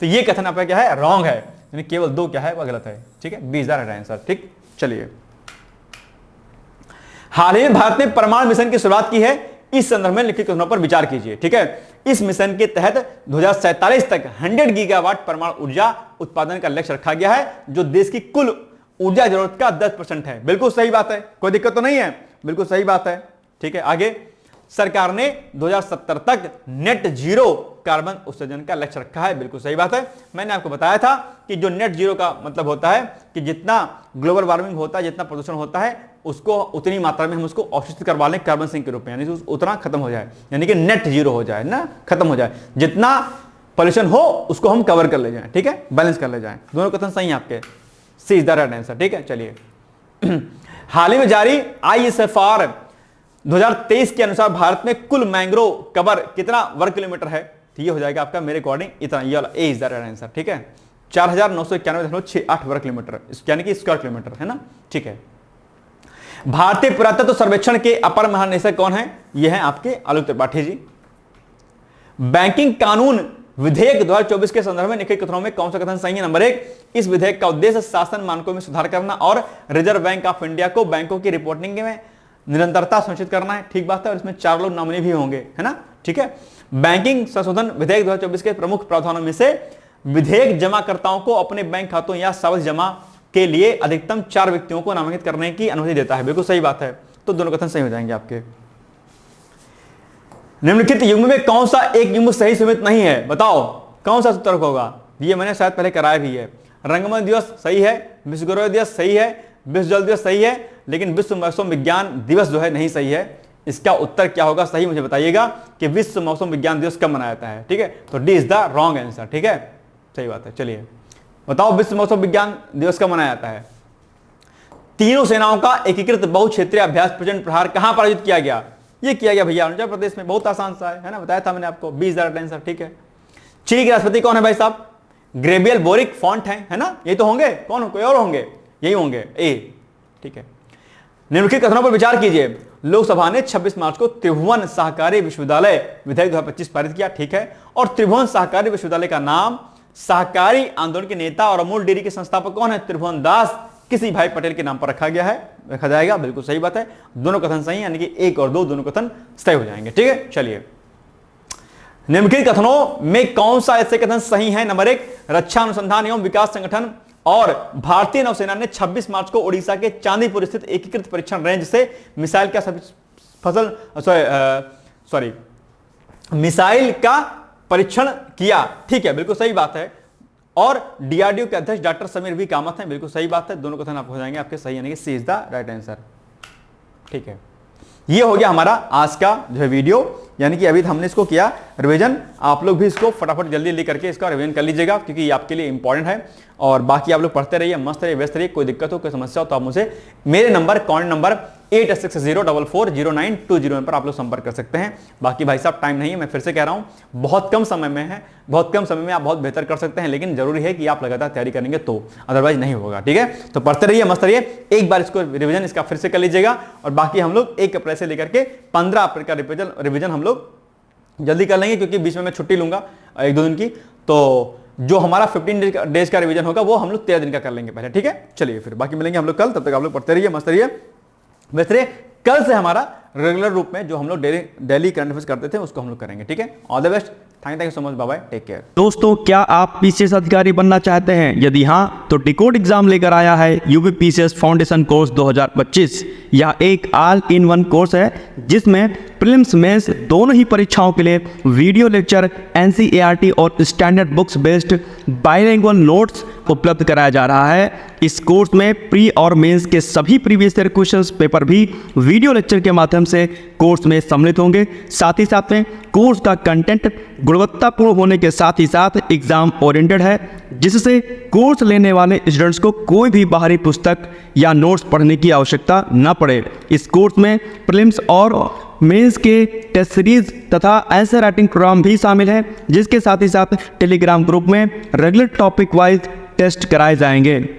तो ये कथन आपका क्या है? रॉन्ग है, यानी केवल 2 क्या है वह गलत है। ठीक है, 20 द राइट आंसर। ठीक, चलिए, हाल ही में भारत ने परमाणु मिशन की शुरुआत की है। इस संदर्भ में लिखित कथनों पर विचार कीजिए। ठीक है, इस मिशन के तहत 2047 तक 100 गीगावाट परमाणु ऊर्जा उत्पादन का लक्ष्य रखा गया है, जो देश की कुल ऊर्जा जरूरत का 10% है। बिल्कुल सही बात है, कोई दिक्कत तो नहीं है। बिल्कुल सही बात है। ठीक है, आगे, सरकार ने 2070 तक नेट जीरो कार्बन उत्सर्जन का लक्ष्य रखा है। बिल्कुल सही बात है। मैंने आपको बताया था कि जो नेट जीरो का मतलब होता है कि जितना ग्लोबल वार्मिंग होता है, जितना प्रदूषण होता है, उसको उतनी मात्रा में हम उसको अवशोषित करवा लें कार्बन सिंक के रूप में, यानी उतना खत्म हो जाए, यानी कि नेट जीरो हो जाए ना, खत्म हो जाए, जितना पॉल्यूशन हो उसको हम कवर कर ले जाएं, ठीक है, बैलेंस कर ले जाएं। दोनों कथन सही है आपके, सी इज द राइट आंसर, ठीक है। चलिए हाल ही में जारी ISFR 2023 के अनुसार भारत में कुल मैंग्रोव कवर कितना वर्ग किलोमीटर है? तो ये हो जाएगा आपका मेरे अकॉर्डिंग इतना, ये वाला ए इज द राइट आंसर, ठीक है। 4991.68 वर्ग किलोमीटर, यानी कि स्क्वायर किलोमीटर, है ना, ठीक है। भारतीय पुरातत्व सर्वेक्षण के अपर महानिदेशक कौन है? ये हैं आपके आलोक त्रिपाठी जी। बैंकिंग कानून विधेयक 2024 के संदर्भ में निम्नलिखित कथनों में कौन सा कथन सही है? नंबर 1, इस विधेयक का उद्देश्य शासन मानकों में सुधार करना और रिजर्व बैंक ऑफ इंडिया को बैंकों की रिपोर्टिंग में निरंतरता सुनिश्चित करना है। ठीक बात है, और इसमें 4 लोग नॉमिनी भी होंगे, है ना, ठीक है। बैंकिंग संशोधन विधेयक 2024 के प्रमुख प्रावधानों में से विधेयक जमाकर्ताओं को अपने बैंक खातों या सावधि जमा के लिए अधिकतम 4 व्यक्तियों को नामांकित करने की अनुमति देता है। बिल्कुल सही बात है, तो दोनों कथन सही हो जाएंगे आपके। निम्नलिखित युग्म में कौन सा एक युग्म सही सीमित नहीं है? बताओ कौन सा उत्तर होगा? ये मैंने शायद पहले कराया भी है। रंगमंच दिवस सही है, विश्व गौरव दिवस सही है, विश्व जल दिवस सही है, लेकिन विश्व मौसम विज्ञान दिवस जो है नहीं सही है। इसका उत्तर क्या होगा सही, मुझे बताइएगा कि विश्व मौसम विज्ञान दिवस कब मनाया जाता है, ठीक है। तो D is the wrong answer, ठीक है, सही बात है। चलिए बताओ विश्व मौसम विज्ञान दिवस कब मनाया जाता है? तीनों सेनाओं का एकीकृत बहुक्षेत्रीय अभ्यास प्रचंड प्रहार कहां पर आयोजित किया गया? ये किया गया भैया अरुणाचल प्रदेश में, बहुत आसान सा है ना, बताया था मैंने आपको, 20,000 आंसर, ठीक है। चिली के राष्ट्रपति कौन है भाई साहब? ग्रेबियल बोरिक फॉन्ट है ना, ये तो होंगे, कौन कोई और होंगे? यही होंगे, ए, ठीक है। निम्नलिखित कथनों पर विचार कीजिए। लोकसभा ने 26 मार्च को त्रिभुवन सहकारी विश्वविद्यालय विधेयक 2025 पारित किया, ठीक है। और त्रिभुवन सहकारी विश्वविद्यालय का नाम सहकारी आंदोलन के नेता और अमूल डेयरी के संस्थापक कौन है? त्रिभुवन दास किसी भाई पटेल के नाम पर रखा गया है, रखा जाएगा। बिल्कुल सही बात है, दोनों कथन सही, यानी कि 1 और 2 दोनों कथन सही हो जाएंगे, ठीक है। चलिए निम्नलिखित कथनों में कौन सा ऐसे कथन सही है? नंबर 1, रक्षा अनुसंधान एवं विकास संगठन और भारतीय नौसेना ने 26 मार्च को ओडिशा के चांदीपुर स्थित एकीकृत परीक्षण रेंज से मिसाइल का परीक्षण किया, ठीक है, बिल्कुल सही बात है। और डीआरडीओ के अध्यक्ष डॉक्टर समीर भी कामत हैं, बिल्कुल सही बात है, दोनों कथन आप हो जाएंगे आपके सही, यानी कि C is the right answer, ठीक है। ये हो गया हमारा आज का जो है वीडियो, यानी कि अभी हमने इसको किया रिवीजन। आप लोग भी इसको फटाफट जल्दी जल्दी करके इसका रिवीजन कर लीजिएगा, क्योंकि ये आपके लिए इंपॉर्टेंट है। और बाकी आप लोग पढ़ते रहिए, मस्त रहिए, व्यस्त रहिए। कोई दिक्कत हो, कोई समस्या हो तो आप मुझे मेरे नंबर कॉन्टैक्ट नंबर 8604440920 पर आप लोग संपर्क कर सकते हैं। बाकी भाई साहब टाइम नहीं है, मैं फिर से कह रहा हूं, बहुत कम समय में है, बहुत कम समय में आप बहुत बेहतर कर सकते हैं, लेकिन जरूरी है कि आप लगातार तैयारी करेंगे तो, अदरवाइज नहीं होगा, ठीक है। तो पढ़ते रहिए, मस्त रहिए। एक बार इसको रिवीजन इसका फिर से कर लीजिएगा, और बाकी हम लोग 1 अप्रैल से लेकर के 15 अप्रैल का रिवीजन हम लोग जल्दी कर लेंगे, क्योंकि बीच में मैं छुट्टी लूंगा 1-2 दिन की। तो जो हमारा 15 डेज का रिवीजन होगा वो हम लोग 13 दिन का कर लेंगे पहले, ठीक है। चलिए फिर बाकी मिलेंगे हम लोग कल, तब तक आप लोग पढ़ते रहिए, मस्त रहिए, व्यस्त रहिए। कल से हमारा रेगुलर रूप में जो हम लोग डेली करंट अफेयर्स करते थे उसको हम लोग करेंगे, ठीक है। All the best, thank you so much, bye bye, take care. दोस्तों, क्या आप पीसीएस अधिकारी बनना चाहते हैं? यदि हाँ, तो डिकोड एग्जाम लेकर आया है यूपी पीसीएस फाउंडेशन कोर्स 2025। यह एक ऑल इन वन कोर्स है जिसमें प्रीलिम्स मेंस दोनों ही परीक्षाओं के लिए वीडियो लेक्चर, एनसीईआरटी और standard books based bilingual notes उपलब्ध कराया जा रहा है। इस कोर्स में प्री और मेंस के सभी प्रीवियस ईयर क्वेश्चंस पेपर भी वीडियो लेक्चर के माध्यम से कोर्स में सम्मिलित होंगे। साथ ही साथ में कोर्स का कंटेंट गुणवत्तापूर्ण होने के साथ ही साथ एग्जाम ओरिएंटेड है, जिससे कोर्स लेने वाले स्टूडेंट्स को कोई भी बाहरी पुस्तक या नोट्स पढ़ने की आवश्यकता न पड़े। इस कोर्स में प्रीलिम्स और मेंस के टेस्ट सीरीज तथा आंसर राइटिंग प्रोग्राम भी शामिल है, जिसके साथ ही साथ टेलीग्राम ग्रुप में रेगुलर टॉपिक वाइज टेस्ट कराए जाएंगे।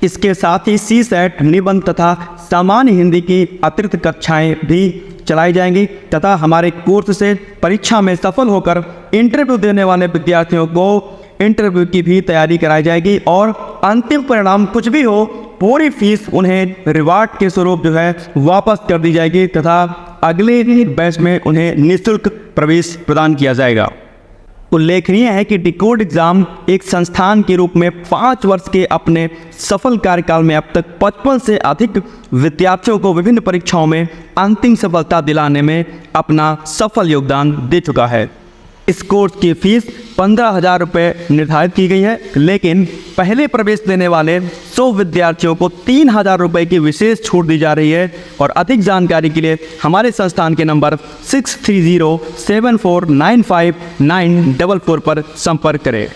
इसके साथ ही सीसेट, निबंध तथा सामान्य हिंदी की अतिरिक्त कक्षाएं भी चलाई जाएंगी तथा हमारे कोर्स से परीक्षा में सफल होकर इंटरव्यू देने वाले विद्यार्थियों को इंटरव्यू की भी तैयारी कराई जाएगी, और अंतिम परिणाम कुछ भी हो, पूरी फीस उन्हें रिवार्ड के स्वरूप जो है वापस कर दी जाएगी तथा अगले बैच में उन्हें निःशुल्क प्रवेश प्रदान किया जाएगा। उल्लेखनीय है कि डिकोड एग्जाम एक संस्थान के रूप में 5 वर्ष के अपने सफल कार्यकाल में अब तक 55 से अधिक विद्यार्थियों को विभिन्न परीक्षाओं में अंतिम सफलता दिलाने में अपना सफल योगदान दे चुका है। इस कोर्स की फीस 15,000 रुपये निर्धारित की गई है, लेकिन पहले प्रवेश लेने वाले 100 विद्यार्थियों को 3,000 रुपये की विशेष छूट दी जा रही है। और अधिक जानकारी के लिए हमारे संस्थान के नंबर 6307495944 पर संपर्क करें।